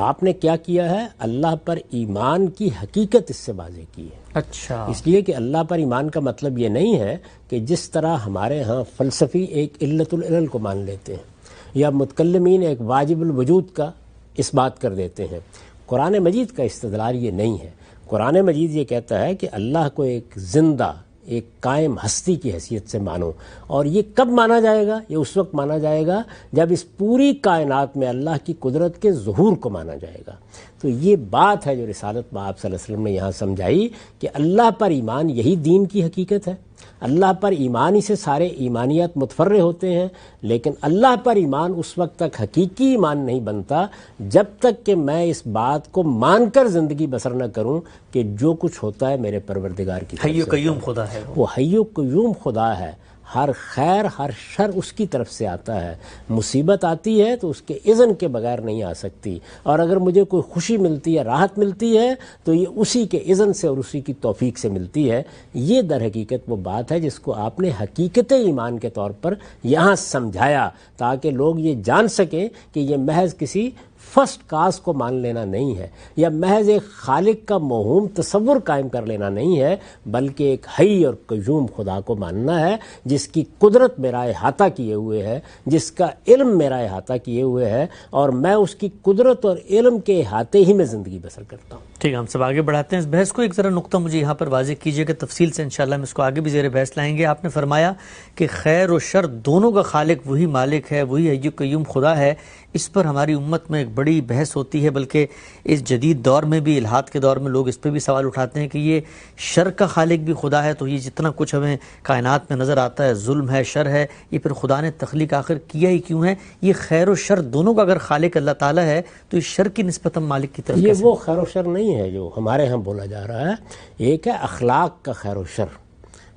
آپ نے کیا کیا ہے؟ اللہ پر ایمان کی حقیقت اس سے واضح کی ہے. اچھا، اس لیے کہ اللہ پر ایمان کا مطلب یہ نہیں ہے کہ جس طرح ہمارے ہاں فلسفی ایک علت العلل کو مان لیتے ہیں یا متکلمین ایک واجب الوجود کا اس بات کر دیتے ہیں. قرآن مجید کا استدلال یہ نہیں ہے. قرآن مجید یہ کہتا ہے کہ اللہ کو ایک زندہ، ایک قائم ہستی کی حیثیت سے مانو. اور یہ کب مانا جائے گا؟ یہ اس وقت مانا جائے گا جب اس پوری کائنات میں اللہ کی قدرت کے ظہور کو مانا جائے گا. تو یہ بات ہے جو رسالت مآب صلی اللہ علیہ وسلم نے یہاں سمجھائی کہ اللہ پر ایمان یہی دین کی حقیقت ہے. اللہ پر ایمان ہی سے سارے ایمانیات متفرع ہوتے ہیں، لیکن اللہ پر ایمان اس وقت تک حقیقی ایمان نہیں بنتا جب تک کہ میں اس بات کو مان کر زندگی بسر نہ کروں کہ جو کچھ ہوتا ہے میرے پروردگار کی طرف سے. حی و قیوم خدا ہے، وہ حی و قیوم خدا ہے. ہر خیر ہر شر اس کی طرف سے آتا ہے. مصیبت آتی ہے تو اس کے اذن کے بغیر نہیں آ سکتی، اور اگر مجھے کوئی خوشی ملتی ہے، راحت ملتی ہے، تو یہ اسی کے اذن سے اور اسی کی توفیق سے ملتی ہے. یہ در حقیقت وہ بات ہے جس کو آپ نے حقیقت ایمان کے طور پر یہاں سمجھایا تاکہ لوگ یہ جان سکیں کہ یہ محض کسی فرسٹ کاز کو مان لینا نہیں ہے یا محض ایک خالق کا موہوم تصور قائم کر لینا نہیں ہے، بلکہ ایک حی اور قیوم خدا کو ماننا ہے جس کی قدرت میرا احاطہ کیے ہوئے ہے، جس کا علم میرا احاطہ کیے ہوئے ہے، اور میں اس کی قدرت اور علم کے احاطے ہی میں زندگی بسر کرتا ہوں. ٹھیک ہے، ہم سب آگے بڑھاتے ہیں اس بحث کو. ایک ذرا نقطہ مجھے یہاں پر واضح کیجئے کہ تفصیل سے انشاءاللہ ہم اس کو آگے بھی زیر بحث لائیں گے. آپ نے فرمایا کہ خیر و شر دونوں کا خالق وہی مالک ہے، وہی حی قیوم خدا ہے. اس پر ہماری امت میں ایک بڑی بحث ہوتی ہے، بلکہ اس جدید دور میں بھی، الحاد کے دور میں لوگ اس پہ بھی سوال اٹھاتے ہیں کہ یہ شر کا خالق بھی خدا ہے، تو یہ جتنا کچھ ہمیں کائنات میں نظر آتا ہے، ظلم ہے، شر ہے، یہ پھر خدا نے تخلیق آخر کیا ہی کیوں ہے؟ یہ خیر و شر دونوں کا اگر خالق اللہ تعالیٰ ہے تو اس شر کی نسبت ہم مالک کی طرف یہ کیسے؟ وہ خیر و شر نہیں ہے جو ہمارے ہاں بولا جا رہا ہے. ایک ہے اخلاق کا خیر و شر،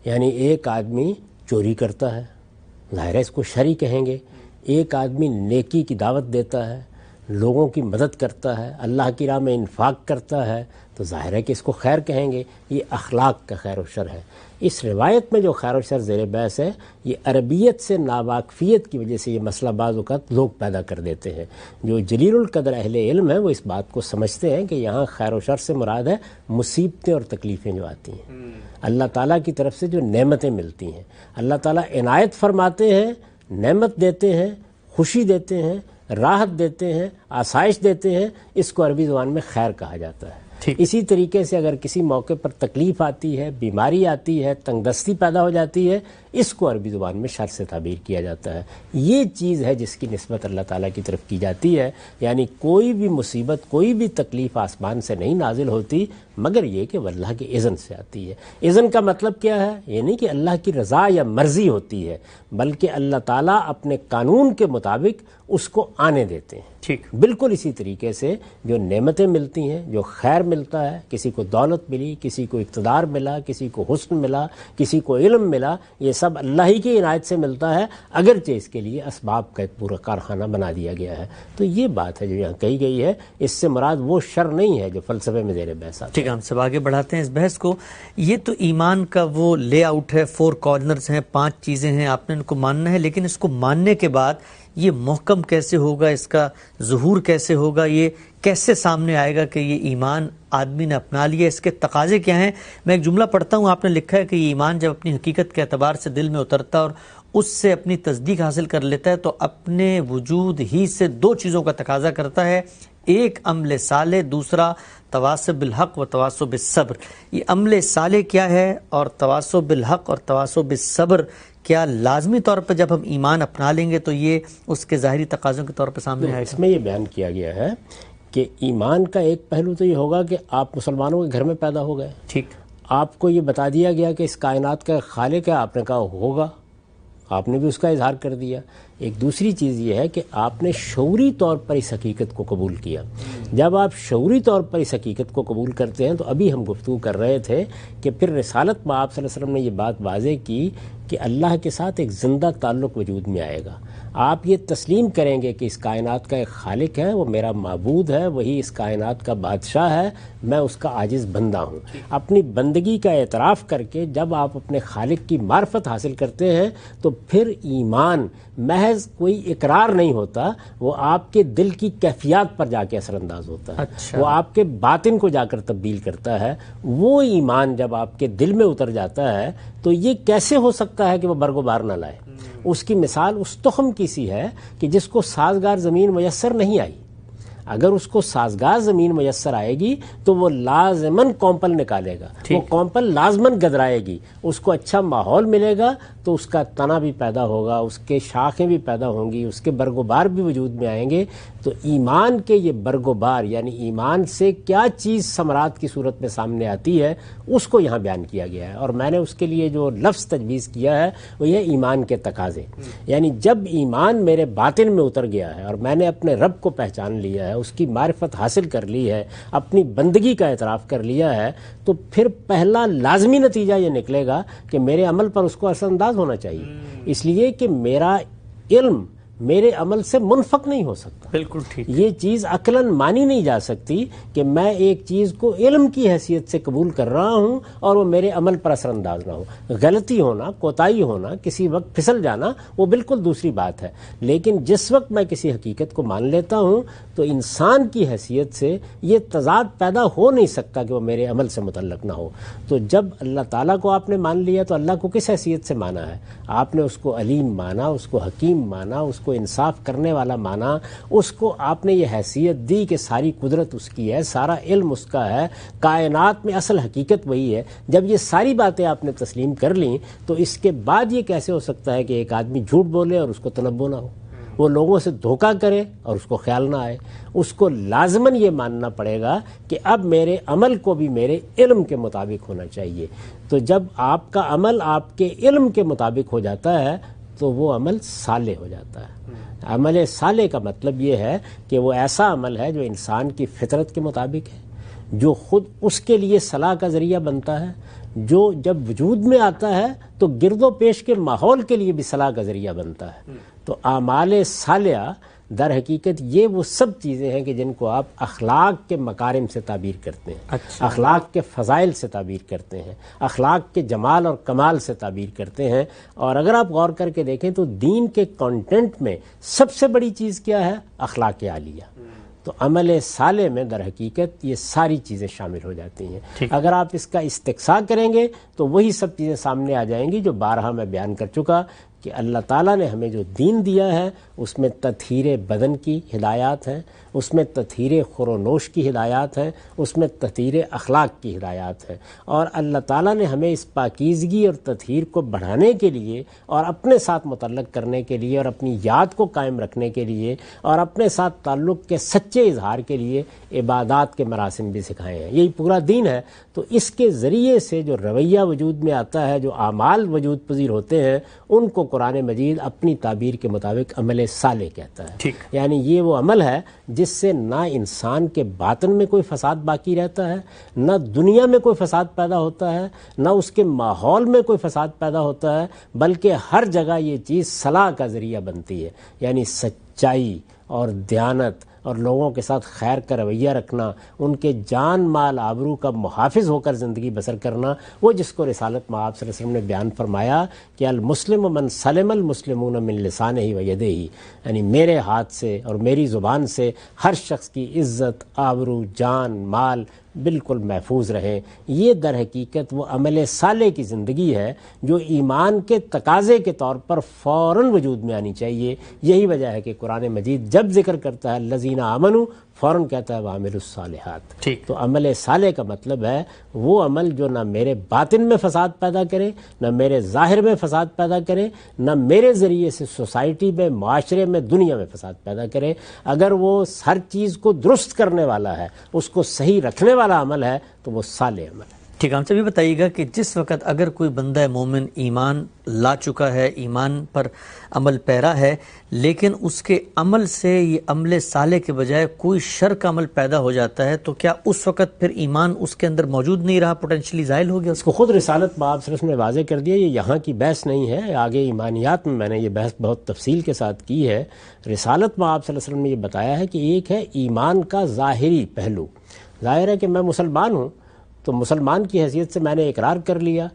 یعنی ایک آدمی چوری کرتا ہے، ظاہر ہے اس کو شر ہی کہیں گے. ایک آدمی نیکی کی دعوت دیتا ہے، لوگوں کی مدد کرتا ہے، اللہ کی راہ میں انفاق کرتا ہے، تو ظاہر ہے کہ اس کو خیر کہیں گے. یہ اخلاق کا خیر و شر ہے. اس روایت میں جو خیر و شر زیر بحث ہے، یہ عربیت سے ناواقفیت کی وجہ سے یہ مسئلہ بعض اوقات لوگ پیدا کر دیتے ہیں. جو جلیل القدر اہل علم ہیں وہ اس بات کو سمجھتے ہیں کہ یہاں خیر و شر سے مراد ہے مصیبتیں اور تکلیفیں جو آتی ہیں، اللہ تعالیٰ کی طرف سے جو نعمتیں ملتی ہیں. اللہ تعالیٰ عنایت فرماتے ہیں، نعمت دیتے ہیں، خوشی دیتے ہیں، راحت دیتے ہیں، آسائش دیتے ہیں. اس کو عربی زبان میں خیر کہا جاتا ہے. اسی طریقے سے اگر کسی موقع پر تکلیف آتی ہے، بیماری آتی ہے، تنگ دستی پیدا ہو جاتی ہے، اس کو عربی زبان میں شر سے تعبیر کیا جاتا ہے. یہ چیز ہے جس کی نسبت اللہ تعالیٰ کی طرف کی جاتی ہے. یعنی کوئی بھی مصیبت، کوئی بھی تکلیف آسمان سے نہیں نازل ہوتی، مگر یہ کہ وہ اللہ کے اذن سے آتی ہے. اذن کا مطلب کیا ہے؟ یہ نہیں کہ اللہ کی رضا یا مرضی ہوتی ہے، بلکہ اللہ تعالیٰ اپنے قانون کے مطابق اس کو آنے دیتے ہیں. ٹھیک، بالکل اسی طریقے سے جو نعمتیں ملتی ہیں، جو خیر ملتا ہے، کسی کو دولت ملی، کسی کو اقتدار ملا، کسی کو حسن ملا، کسی کو علم ملا، یہ سب اللہ ہی کی عنایت سے ملتا ہے، اگرچہ اس کے لیے اسباب کا ایک پورا کارخانہ بنا دیا گیا ہے. تو یہ بات ہے جو یہاں کہی گئی ہے. اس سے مراد وہ شر نہیں ہے جو فلسفے میں زیر بحث آتا ہے. ٹھیک ہے، ہم سب آگے بڑھاتے ہیں اس بحث کو. یہ تو ایمان کا وہ لے آؤٹ ہے، 4 کارنرز ہیں، 5 چیزیں ہیں، آپ نے ان کو ماننا ہے. لیکن اس کو ماننے کے بعد یہ محکم کیسے ہوگا، اس کا ظہور کیسے ہوگا، یہ کیسے سامنے آئے گا کہ یہ ایمان آدمی نے اپنا لیا، اس کے تقاضے کیا ہیں؟ میں ایک جملہ پڑھتا ہوں، آپ نے لکھا ہے کہ یہ ایمان جب اپنی حقیقت کے اعتبار سے دل میں اترتا اور اس سے اپنی تصدیق حاصل کر لیتا ہے تو اپنے وجود ہی سے 2 چیزوں کا تقاضا کرتا ہے. ایک عمل صالح، دوسرا تواصی بالحق و تواصی بالصبر. یہ عمل صالح کیا ہے اور تواصی بالحق اور تواصی بالصبر کیا لازمی طور پر جب ہم ایمان اپنا لیں گے تو یہ اس کے ظاہری تقاضوں کے طور پر سامنے آئے گا؟ اس میں یہ بیان کیا گیا ہے کہ ایمان کا ایک پہلو تو یہ ہوگا کہ آپ مسلمانوں کے گھر میں پیدا ہو گئے. ٹھیک، آپ کو یہ بتا دیا گیا کہ اس کائنات کا خالق ہے، آپ نے کہا ہوگا، آپ نے بھی اس کا اظہار کر دیا. ایک دوسری چیز یہ ہے کہ آپ نے شعوری طور پر اس حقیقت کو قبول کیا. جب آپ شعوری طور پر اس حقیقت کو قبول کرتے ہیں تو ابھی ہم گفتگو کر رہے تھے کہ پھر رسالت میں آپ صلی اللہ علیہ وسلم نے یہ بات واضح کی کہ اللہ کے ساتھ ایک زندہ تعلق وجود میں آئے گا. آپ یہ تسلیم کریں گے کہ اس کائنات کا ایک خالق ہے، وہ میرا معبود ہے، وہی اس کائنات کا بادشاہ ہے، میں اس کا عاجز بندہ ہوں. اپنی بندگی کا اعتراف کر کے جب آپ اپنے خالق کی معرفت حاصل کرتے ہیں تو پھر ایمان محض کوئی اقرار نہیں ہوتا، وہ آپ کے دل کی کیفیات پر جا کے اثر انداز ہوتا ہے. وہ آپ کے باطن کو جا کر تبدیل کرتا ہے. وہ ایمان جب آپ کے دل میں اتر جاتا ہے تو یہ کیسے ہو سکتا ہے کہ وہ برگ و بار نہ لائے؟ اس کی مثال اس تخم کی سی ہے کہ جس کو سازگار زمین میسر نہیں آئی. اگر اس کو سازگار زمین میسر آئے گی تو وہ لازماً کومپل نکالے گا، وہ کومپل لازماً گدرائے گی. اس کو اچھا ماحول ملے گا تو اس کا تنا بھی پیدا ہوگا، اس کے شاخیں بھی پیدا ہوں گی، اس کے برگ و بار بھی وجود میں آئیں گے. تو ایمان کے یہ برگ و بار، یعنی ایمان سے کیا چیز ثمرات کی صورت میں سامنے آتی ہے، اس کو یہاں بیان کیا گیا ہے. اور میں نے اس کے لیے جو لفظ تجویز کیا ہے وہ یہ ایمان کے تقاضے. یعنی جب ایمان میرے باطن میں اتر گیا ہے اور میں نے اپنے رب کو پہچان لیا ہے، اس کی معرفت حاصل کر لی ہے، اپنی بندگی کا اعتراف کر لیا ہے، تو پھر پہلا لازمی نتیجہ یہ نکلے گا کہ میرے عمل پر اس کو اثر انداز ہونا چاہیے. اس لیے کہ میرا علم میرے عمل سے منفک نہیں ہو سکتا. بالکل ٹھیک. یہ چیز عقلاً مانی نہیں جا سکتی کہ میں ایک چیز کو علم کی حیثیت سے قبول کر رہا ہوں اور وہ میرے عمل پر اثر انداز نہ ہو. غلطی ہونا، کوتاہی ہونا، کسی وقت پھسل جانا، وہ بالکل دوسری بات ہے. لیکن جس وقت میں کسی حقیقت کو مان لیتا ہوں تو انسان کی حیثیت سے یہ تضاد پیدا ہو نہیں سکتا کہ وہ میرے عمل سے متعلق نہ ہو. تو جب اللہ تعالیٰ کو آپ نے مان لیا تو اللہ کو کس حیثیت سے مانا ہے؟ آپ نے اس کو علیم مانا، اس کو حکیم مانا، اس کو انصاف کرنے والا مانا. اس کو آپ نے یہ حیثیت دی کہ ساری قدرت اس کی ہے، سارا علم اس کا ہے، کائنات میں اصل حقیقت وہی ہے. جب یہ ساری باتیں آپ نے تسلیم کر لیں تو اس کے بعد یہ کیسے ہو سکتا ہے کہ ایک آدمی جھوٹ بولے اور اس کو تنبؤ نہ ہو، وہ لوگوں سے دھوکہ کرے اور اس کو خیال نہ آئے؟ اس کو لازماً یہ ماننا پڑے گا کہ اب میرے عمل کو بھی میرے علم کے مطابق ہونا چاہیے. تو جب آپ کا عمل آپ کے علم کے مطابق ہو جاتا ہے تو وہ عمل صالح ہو جاتا ہے. عمل صالح کا مطلب یہ ہے کہ وہ ایسا عمل ہے جو انسان کی فطرت کے مطابق ہے، جو خود اس کے لیے صلاح کا ذریعہ بنتا ہے، جو جب وجود میں آتا ہے تو گرد و پیش کے ماحول کے لیے بھی صلاح کا ذریعہ بنتا ہے. تو اعمال صالحہ در حقیقت یہ وہ سب چیزیں ہیں کہ جن کو آپ اخلاق کے مکارم سے تعبیر کرتے ہیں، اخلاق کے فضائل سے تعبیر کرتے ہیں، اخلاق کے جمال اور کمال سے تعبیر کرتے ہیں. اور اگر آپ غور کر کے دیکھیں تو دین کے کانٹینٹ میں سب سے بڑی چیز کیا ہے؟ اخلاق عالیہ. تو عمل صالح میں در حقیقت یہ ساری چیزیں شامل ہو جاتی ہیں. اگر آپ اس کا استقصاء کریں گے تو وہی سب چیزیں سامنے آ جائیں گی جو بارہا میں بیان کر چکا کہ اللہ تعالیٰ نے ہمیں جو دین دیا ہے اس میں تطہیر بدن کی ہدایات ہیں، اس میں تطہیر خور و نوش کی ہدایات ہیں، اس میں تطہیر اخلاق کی ہدایات ہیں. اور اللہ تعالیٰ نے ہمیں اس پاکیزگی اور تطہیر کو بڑھانے کے لیے اور اپنے ساتھ متعلق کرنے کے لیے اور اپنی یاد کو قائم رکھنے کے لیے اور اپنے ساتھ تعلق کے سچے اظہار کے لیے عبادات کے مراسم بھی سکھائے ہیں. یہی پورا دین ہے. تو اس کے ذریعے سے جو رویہ وجود میں آتا ہے، جو اعمال وجود پذیر ہوتے ہیں، ان کو قرآن مجید اپنی تعبیر کے مطابق عمل صالح کہتا ہے. یعنی یہ وہ عمل ہے جس سے نہ انسان کے باطن میں کوئی فساد باقی رہتا ہے، نہ دنیا میں کوئی فساد پیدا ہوتا ہے، نہ اس کے ماحول میں کوئی فساد پیدا ہوتا ہے، بلکہ ہر جگہ یہ چیز صلاح کا ذریعہ بنتی ہے. یعنی سچائی اور دیانت اور لوگوں کے ساتھ خیر کا رویہ رکھنا، ان کے جان مال آبرو کا محافظ ہو کر زندگی بسر کرنا، وہ جس کو رسالت مآب صلی اللہ علیہ وسلم نے بیان فرمایا کہ المسلم من سلم المسلمون من لسانہ و یدہ، یعنی میرے ہاتھ سے اور میری زبان سے ہر شخص کی عزت، آبرو، جان مال بالکل محفوظ رہیں. یہ در حقیقت وہ عمل صالح کی زندگی ہے جو ایمان کے تقاضے کے طور پر فوراً وجود میں آنی چاہیے. یہی وجہ ہے کہ قرآن مجید جب ذکر کرتا ہے الذین آمنوا فوراً کہتا ہے وعملوا الصالحات. تو عمل صالح کا مطلب ہے وہ عمل جو نہ میرے باطن میں فساد پیدا کرے، نہ میرے ظاہر میں فساد پیدا کرے، نہ میرے ذریعے سے سوسائٹی میں، معاشرے میں، دنیا میں فساد پیدا کرے. اگر وہ ہر چیز کو درست کرنے والا ہے، اس کو صحیح رکھنے والا عمل ہے تو وہ صالح عمل ہے. ٹھیک ہے، ہم سے بھی بتائیے گا کہ جس وقت اگر کوئی بندہ مومن ایمان لا چکا ہے، ایمان پر عمل پیرا ہے، لیکن اس کے عمل سے یہ عمل صالح کے بجائے کوئی شر کا عمل پیدا ہو جاتا ہے، تو کیا اس وقت پھر ایمان اس کے اندر موجود نہیں رہا، پوٹینشلی زائل ہو گیا؟ اس کو خود رسالت باب صلی اللہ علیہ وسلم نے واضح کر دیا. یہ یہاں کی بحث نہیں ہے، آگے ایمانیات میں نے یہ بحث بہت تفصیل کے ساتھ کی ہے. رسالت باب صلی اللہ علیہ وسلم نے یہ بتایا ہے کہ ایک ہے ایمان کا ظاہری پہلو. ظاہر ہے کہ میں مسلمان ہوں تو مسلمان کی حیثیت سے میں نے اقرار کر لیا،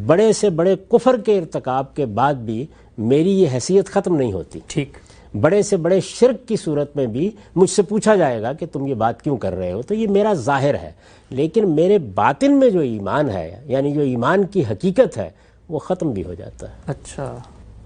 بڑے سے بڑے کفر کے ارتکاب کے بعد بھی میری یہ حیثیت ختم نہیں ہوتی. ٹھیک، بڑے سے بڑے شرک کی صورت میں بھی مجھ سے پوچھا جائے گا کہ تم یہ بات کیوں کر رہے ہو، تو یہ میرا ظاہر ہے. لیکن میرے باطن میں جو ایمان ہے، یعنی جو ایمان کی حقیقت ہے، وہ ختم بھی ہو جاتا ہے. اچھا،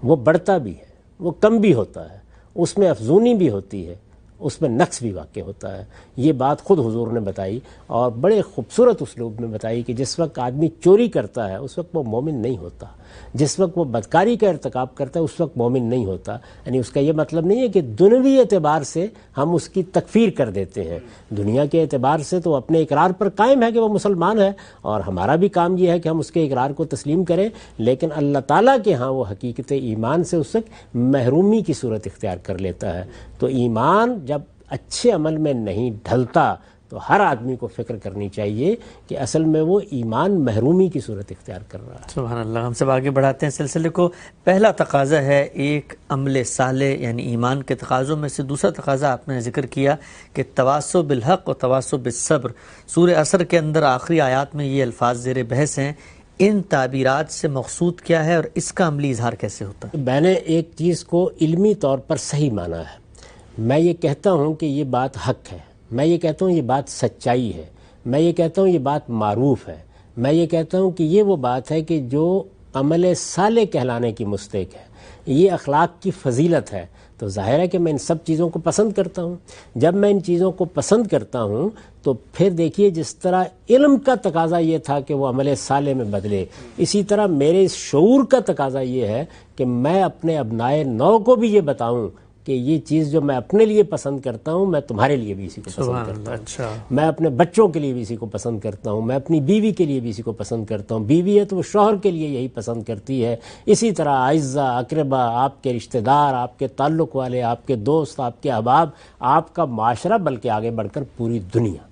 وہ بڑھتا بھی ہے، وہ کم بھی ہوتا ہے، اس میں افزونی بھی ہوتی ہے، اس میں نقص بھی واقع ہوتا ہے. یہ بات خود حضور نے بتائی اور بڑے خوبصورت اسلوب میں بتائی کہ جس وقت آدمی چوری کرتا ہے اس وقت وہ مومن نہیں ہوتا، جس وقت وہ بدکاری کا ارتکاب کرتا ہے اس وقت مومن نہیں ہوتا. یعنی اس کا یہ مطلب نہیں ہے کہ دنیوی اعتبار سے ہم اس کی تکفیر کر دیتے ہیں. دنیا کے اعتبار سے تو اپنے اقرار پر قائم ہے کہ وہ مسلمان ہے، اور ہمارا بھی کام یہ ہے کہ ہم اس کے اقرار کو تسلیم کریں. لیکن اللہ تعالیٰ کے ہاں وہ حقیقت ایمان سے اس وقت محرومی کی صورت اختیار کر لیتا ہے. تو ایمان جب اچھے عمل میں نہیں ڈھلتا تو ہر آدمی کو فکر کرنی چاہیے کہ اصل میں وہ ایمان محرومی کی صورت اختیار کر رہا ہے. سبحان اللہ. ہم سب آگے بڑھاتے ہیں سلسلے کو. پہلا تقاضا ہے ایک عمل صالح، یعنی ایمان کے تقاضوں میں سے دوسرا تقاضا آپ نے ذکر کیا کہ تواصو بالحق و تواصو بالصبر. سورہ عصر کے اندر آخری آیات میں یہ الفاظ زیر بحث ہیں. ان تعبیرات سے مقصود کیا ہے اور اس کا عملی اظہار کیسے ہوتا ہے؟ میں نے ایک چیز کو علمی طور پر صحیح مانا ہے. میں یہ کہتا ہوں کہ یہ بات حق ہے، میں یہ کہتا ہوں یہ بات سچائی ہے، میں یہ کہتا ہوں یہ بات معروف ہے، میں یہ کہتا ہوں کہ یہ وہ بات ہے کہ جو عمل صالح کہلانے کی مستحق ہے، یہ اخلاق کی فضیلت ہے. تو ظاہر ہے کہ میں ان سب چیزوں کو پسند کرتا ہوں. جب میں ان چیزوں کو پسند کرتا ہوں تو پھر دیکھیے جس طرح علم کا تقاضا یہ تھا کہ وہ عمل صالح میں بدلے، اسی طرح میرے اس شعور کا تقاضا یہ ہے کہ میں اپنے ابنائے نو کو بھی یہ بتاؤں کہ یہ چیز جو میں اپنے لیے پسند کرتا ہوں میں تمہارے لیے بھی اسی کو پسند کرتا ہوں. اچھا، میں اپنے بچوں کے لیے بھی اسی کو پسند کرتا ہوں، میں اپنی بیوی کے لیے بھی اسی کو پسند کرتا ہوں. بیوی ہے تو وہ شوہر کے لیے یہی پسند کرتی ہے. اسی طرح اعزہ اقربا، آپ کے رشتہ دار، آپ کے تعلق والے، آپ کے دوست، آپ کے احباب، آپ کا معاشرہ، بلکہ آگے بڑھ کر پوری دنیا،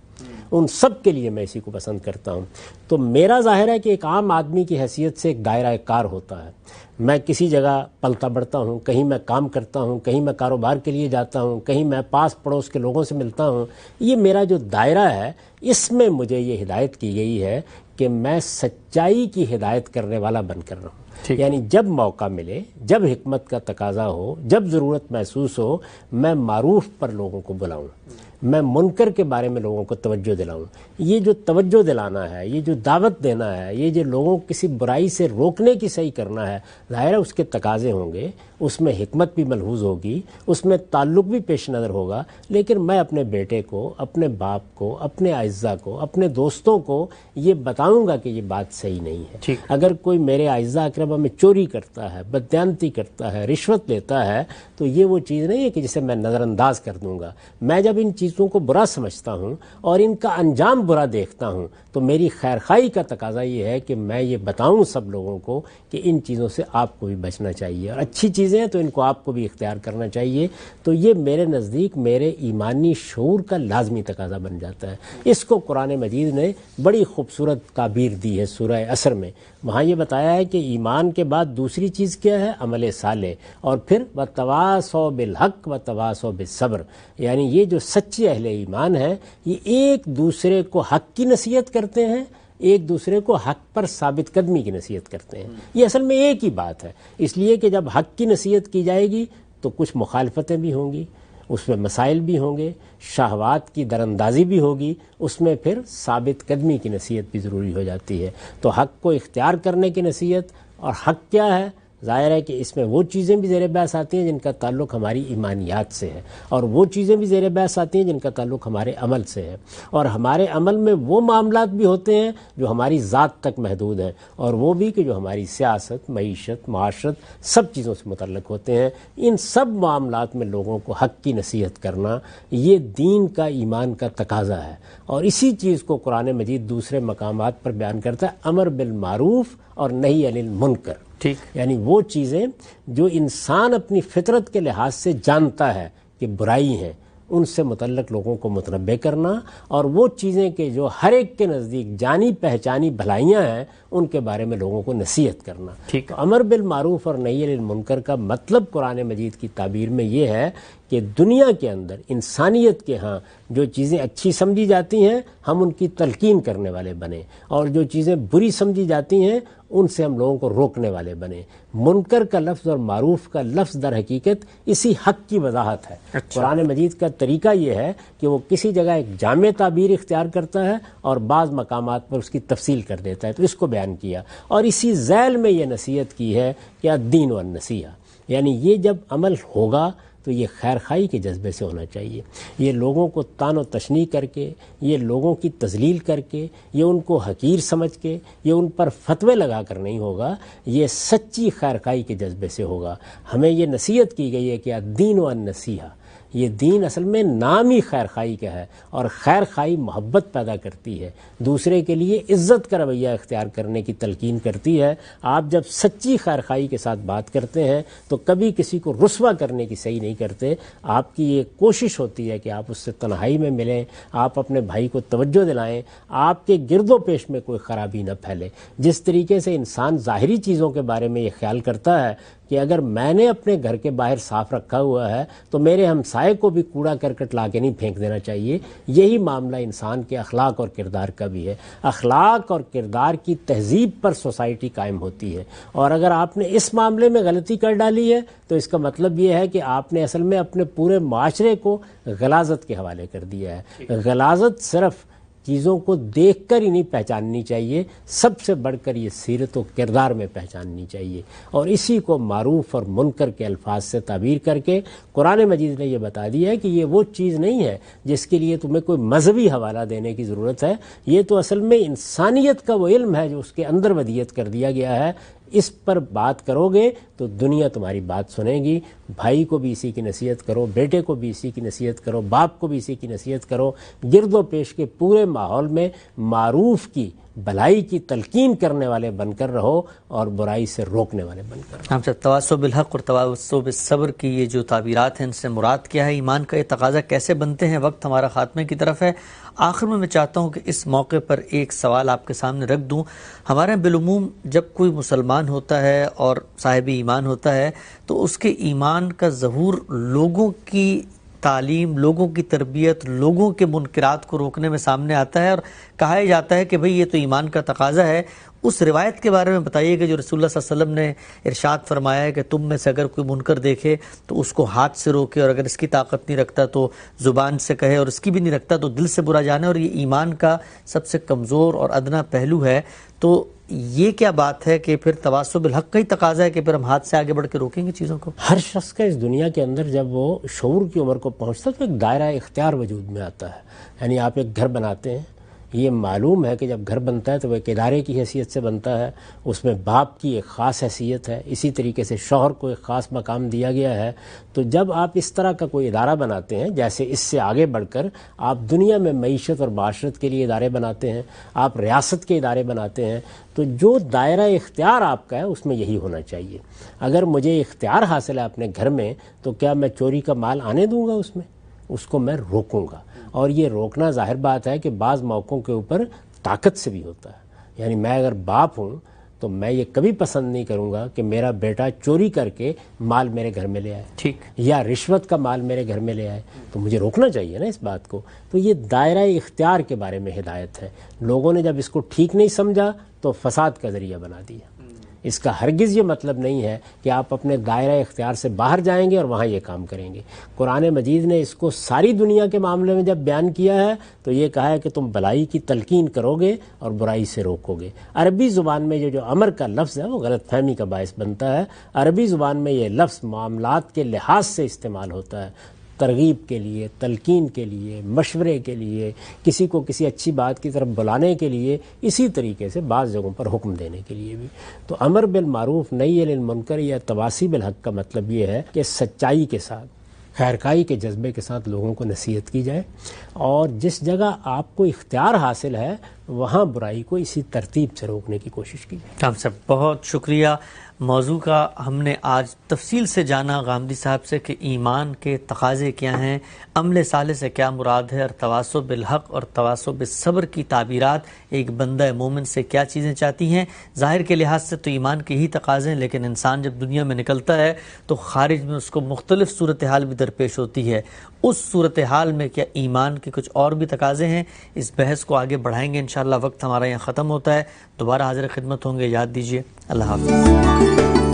ان سب کے لیے میں اسی کو پسند کرتا ہوں. تو میرا ظاہر ہے کہ ایک عام آدمی کی حیثیت سے ایک دائرہ کار ہوتا ہے. میں کسی جگہ پلتا بڑھتا ہوں، کہیں میں کام کرتا ہوں، کہیں میں کاروبار کے لیے جاتا ہوں، کہیں میں پاس پڑوس کے لوگوں سے ملتا ہوں. یہ میرا جو دائرہ ہے اس میں مجھے یہ ہدایت کی گئی ہے کہ میں سچائی کی ہدایت کرنے والا بن کر رہوں. یعنی جب موقع ملے، جب حکمت کا تقاضا ہو، جب ضرورت محسوس ہو، میں معروف پر لوگوں کو بلاؤں، میں منکر کے بارے میں لوگوں کو توجہ دلاؤں. یہ جو توجہ دلانا ہے، یہ جو دعوت دینا ہے، یہ جو لوگوں کو کسی برائی سے روکنے کی صحیح کرنا ہے، ظاہر ہے اس کے تقاضے ہوں گے، اس میں حکمت بھی ملحوظ ہوگی، اس میں تعلق بھی پیش نظر ہوگا. لیکن میں اپنے بیٹے کو، اپنے باپ کو، اپنے اعزہ کو، اپنے دوستوں کو یہ بتاؤں گا کہ یہ بات صحیح نہیں ہے. اگر کوئی میرے اعزہ اقربا میں چوری کرتا ہے، بددیانتی کرتا ہے، رشوت لیتا ہے، تو یہ وہ چیز نہیں ہے کہ جسے میں نظر انداز کر دوں گا. میں جب ان چیزوں کو برا سمجھتا ہوں اور ان کا انجام برا دیکھتا ہوں تو میری خیرخواہی کا تقاضا یہ ہے کہ میں یہ بتاؤں سب لوگوں کو کہ ان چیزوں سے آپ کو بھی بچنا چاہیے، اور اچھی چیزیں ہیں تو ان کو آپ کو بھی اختیار کرنا چاہیے. تو یہ میرے نزدیک میرے ایمانی شعور کا لازمی تقاضا بن جاتا ہے. اس کو قرآن مجید نے بڑی خوبصورت تعبیر دی ہے سورہ عصر میں. وہاں یہ بتایا ہے کہ ایمان کے بعد دوسری چیز کیا ہے؟ عمل صالح. اور پھر وتواصوا بالحق وتواصوا بالصبر، یعنی یہ جو سچے اہل ایمان ہیں یہ ایک دوسرے کو حق کی نصیحت کرتے ہیں، ایک دوسرے کو حق پر ثابت قدمی کی نصیحت کرتے ہیں. یہ اصل میں ایک ہی بات ہے، اس لیے کہ جب حق کی نصیحت کی جائے گی تو کچھ مخالفتیں بھی ہوں گی، اس میں مسائل بھی ہوں گے، شہوات کی دراندازی بھی ہوگی، اس میں پھر ثابت قدمی کی نصیحت بھی ضروری ہو جاتی ہے. تو حق کو اختیار کرنے کی نصیحت، اور حق کیا ہے؟ ظاہر ہے کہ اس میں وہ چیزیں بھی زیر بحث آتی ہیں جن کا تعلق ہماری ایمانیات سے ہے، اور وہ چیزیں بھی زیر بحث آتی ہیں جن کا تعلق ہمارے عمل سے ہے، اور ہمارے عمل میں وہ معاملات بھی ہوتے ہیں جو ہماری ذات تک محدود ہیں، اور وہ بھی کہ جو ہماری سیاست، معیشت، معاشرت سب چیزوں سے متعلق ہوتے ہیں۔ ان سب معاملات میں لوگوں کو حق کی نصیحت کرنا یہ دین کا، ایمان کا تقاضا ہے، اور اسی چیز کو قرآن مجید دوسرے مقامات پر بیان کرتا ہے، امر بالمعروف اور نہی عن المنکر۔ ٹھیک، یعنی وہ چیزیں جو انسان اپنی فطرت کے لحاظ سے جانتا ہے کہ برائی ہیں، ان سے متعلق لوگوں کو متنبہ کرنا، اور وہ چیزیں کہ جو ہر ایک کے نزدیک جانی پہچانی بھلائیاں ہیں ان کے بارے میں لوگوں کو نصیحت کرنا۔ ٹھیک، تو امر بالمعروف اور نہی عن المنکر کا مطلب قرآن مجید کی تعبیر میں یہ ہے کہ دنیا کے اندر انسانیت کے ہاں جو چیزیں اچھی سمجھی جاتی ہیں ہم ان کی تلقین کرنے والے بنیں، اور جو چیزیں بری سمجھی جاتی ہیں ان سے ہم لوگوں کو روکنے والے بنیں۔ منکر کا لفظ اور معروف کا لفظ در حقیقت اسی حق کی وضاحت ہے۔ قرآن مجید کا طریقہ یہ ہے کہ وہ کسی جگہ ایک جامع تعبیر اختیار کرتا ہے اور بعض مقامات پر اس کی تفصیل کر دیتا ہے، تو اس کو بیان کیا، اور اسی ذیل میں یہ نصیحت کی ہے کہ الدین والنصیحہ، یعنی یہ جب عمل ہوگا تو یہ خیر خواہی کے جذبے سے ہونا چاہیے، یہ لوگوں کو طعن و تشنیع کر کے، یہ لوگوں کی تذلیل کر کے، یہ ان کو حقیر سمجھ کے، یہ ان پر فتوے لگا کر نہیں ہوگا، یہ سچی خیر خواہی کے جذبے سے ہوگا۔ ہمیں یہ نصیحت کی گئی ہے کہ الدین والنصیحہ، یہ دین اصل میں نام ہی خیر خواہی کا ہے، اور خیر خواہی محبت پیدا کرتی ہے، دوسرے کے لیے عزت کا رویہ اختیار کرنے کی تلقین کرتی ہے۔ آپ جب سچی خیر خواہی کے ساتھ بات کرتے ہیں تو کبھی کسی کو رسوا کرنے کی صحیح نہیں کرتے، آپ کی یہ کوشش ہوتی ہے کہ آپ اس سے تنہائی میں ملیں، آپ اپنے بھائی کو توجہ دلائیں، آپ کے گرد و پیش میں کوئی خرابی نہ پھیلے۔ جس طریقے سے انسان ظاہری چیزوں کے بارے میں یہ خیال کرتا ہے کہ اگر میں نے اپنے گھر کے باہر صاف رکھا ہوا ہے تو میرے ہمسائے کو بھی کوڑا کرکٹ لا کے نہیں پھینک دینا چاہیے، یہی معاملہ انسان کے اخلاق اور کردار کا بھی ہے۔ اخلاق اور کردار کی تہذیب پر سوسائٹی قائم ہوتی ہے، اور اگر آپ نے اس معاملے میں غلطی کر ڈالی ہے تو اس کا مطلب یہ ہے کہ آپ نے اصل میں اپنے پورے معاشرے کو غلاظت کے حوالے کر دیا ہے۔ غلاظت صرف چیزوں کو دیکھ کر ہی نہیں پہچاننی چاہیے، سب سے بڑھ کر یہ سیرت و کردار میں پہچاننی چاہیے، اور اسی کو معروف اور منکر کے الفاظ سے تعبیر کر کے قرآن مجید نے یہ بتا دیا ہے کہ یہ وہ چیز نہیں ہے جس کے لیے تمہیں کوئی مذہبی حوالہ دینے کی ضرورت ہے، یہ تو اصل میں انسانیت کا وہ علم ہے جو اس کے اندر ودیت کر دیا گیا ہے۔ اس پر بات کرو گے تو دنیا تمہاری بات سنے گی، بھائی کو بھی اسی کی نصیحت کرو، بیٹے کو بھی اسی کی نصیحت کرو، باپ کو بھی اسی کی نصیحت کرو، گرد و پیش کے پورے ماحول میں معروف کی، بھلائی کی تلقین کرنے والے بن کر رہو اور برائی سے روکنے والے بن کر رہو۔ ہم سے تواصو بالحق اور تواصو بالصبر کی یہ جو تعبیرات ہیں ان سے مراد کیا ہے، ایمان کا یہ تقاضا کیسے بنتے ہیں؟ وقت ہمارا خاتمے کی طرف ہے۔ آخر میں چاہتا ہوں کہ اس موقع پر ایک سوال آپ کے سامنے رکھ دوں۔ ہمارے بالعموم جب کوئی مسلمان ہوتا ہے اور صاحب ایمان ہوتا ہے تو اس کے ایمان کا ظہور لوگوں کی تعلیم، لوگوں کی تربیت، لوگوں کے منکرات کو روکنے میں سامنے آتا ہے، اور کہا جاتا ہے کہ بھئی یہ تو ایمان کا تقاضا ہے۔ اس روایت کے بارے میں بتائیے کہ جو رسول اللہ صلی اللہ علیہ وسلم نے ارشاد فرمایا ہے کہ تم میں سے اگر کوئی منکر دیکھے تو اس کو ہاتھ سے روکے، اور اگر اس کی طاقت نہیں رکھتا تو زبان سے کہے، اور اس کی بھی نہیں رکھتا تو دل سے برا جانے، اور یہ ایمان کا سب سے کمزور اور ادنا پہلو ہے۔ تو یہ کیا بات ہے کہ پھر تواصو بالحق کا ہی تقاضا ہے کہ پھر ہم ہاتھ سے آگے بڑھ کے روکیں گے چیزوں کو؟ ہر شخص کا اس دنیا کے اندر جب وہ شعور کی عمر کو پہنچتا ہے تو ایک دائرہ اختیار وجود میں آتا ہے۔ یعنی آپ ایک گھر بناتے ہیں، یہ معلوم ہے کہ جب گھر بنتا ہے تو وہ ایک ادارے کی حیثیت سے بنتا ہے، اس میں باپ کی ایک خاص حیثیت ہے، اسی طریقے سے شوہر کو ایک خاص مقام دیا گیا ہے۔ تو جب آپ اس طرح کا کوئی ادارہ بناتے ہیں، جیسے اس سے آگے بڑھ کر آپ دنیا میں معیشت اور معاشرت کے لیے ادارے بناتے ہیں، آپ ریاست کے ادارے بناتے ہیں، تو جو دائرہ اختیار آپ کا ہے اس میں یہی ہونا چاہیے۔ اگر مجھے اختیار حاصل ہے اپنے گھر میں تو کیا میں چوری کا مال آنے دوں گا؟ اس کو میں روکوں گا، اور یہ روکنا ظاہر بات ہے کہ بعض موقعوں کے اوپر طاقت سے بھی ہوتا ہے۔ یعنی میں اگر باپ ہوں تو میں یہ کبھی پسند نہیں کروں گا کہ میرا بیٹا چوری کر کے مال میرے گھر میں لے آئے، ٹھیک، یا رشوت کا مال میرے گھر میں لے آئے، تو مجھے روکنا چاہیے نا اس بات کو۔ تو یہ دائرہ اختیار کے بارے میں ہدایت ہے۔ لوگوں نے جب اس کو ٹھیک نہیں سمجھا تو فساد کا ذریعہ بنا دیا۔ اس کا ہرگز یہ مطلب نہیں ہے کہ آپ اپنے دائرہ اختیار سے باہر جائیں گے اور وہاں یہ کام کریں گے۔ قرآن مجید نے اس کو ساری دنیا کے معاملے میں جب بیان کیا ہے تو یہ کہا ہے کہ تم بھلائی کی تلقین کرو گے اور برائی سے روکو گے۔ عربی زبان میں یہ جو امر کا لفظ ہے وہ غلط فہمی کا باعث بنتا ہے۔ عربی زبان میں یہ لفظ معاملات کے لحاظ سے استعمال ہوتا ہے، ترغیب کے لیے، تلقین کے لیے، مشورے کے لیے، کسی کو کسی اچھی بات کی طرف بلانے کے لیے، اسی طریقے سے بعض جگہوں پر حکم دینے کے لیے بھی۔ تو امر بالمعروف نہی عن المنکر یا تواصی بالحق کا مطلب یہ ہے کہ سچائی کے ساتھ، خیرخواہی کے جذبے کے ساتھ لوگوں کو نصیحت کی جائے، اور جس جگہ آپ کو اختیار حاصل ہے وہاں برائی کو اسی ترتیب سے روکنے کی کوشش کی جائے۔ صاحب بہت شکریہ۔ موضوع کا ہم نے آج تفصیل سے جانا غامدی صاحب سے کہ ایمان کے تقاضے کیا ہیں، عمل صالح سے کیا مراد ہے، اور تواصی بالحق اور تواصی بالصبر کی تعبیرات ایک بندہ مومن سے کیا چیزیں چاہتی ہیں۔ ظاہر کے لحاظ سے تو ایمان کے ہی تقاضے ہیں، لیکن انسان جب دنیا میں نکلتا ہے تو خارج میں اس کو مختلف صورتحال بھی درپیش ہوتی ہے۔ اس صورتحال میں کیا ایمان کے کچھ اور بھی تقاضے ہیں؟ اس بحث کو آگے بڑھائیں گے انشاءاللہ۔ وقت ہمارا یہاں ختم ہوتا ہے، دوبارہ حاضر خدمت ہوں گے، یاد دیجیے۔ اللہ حافظ۔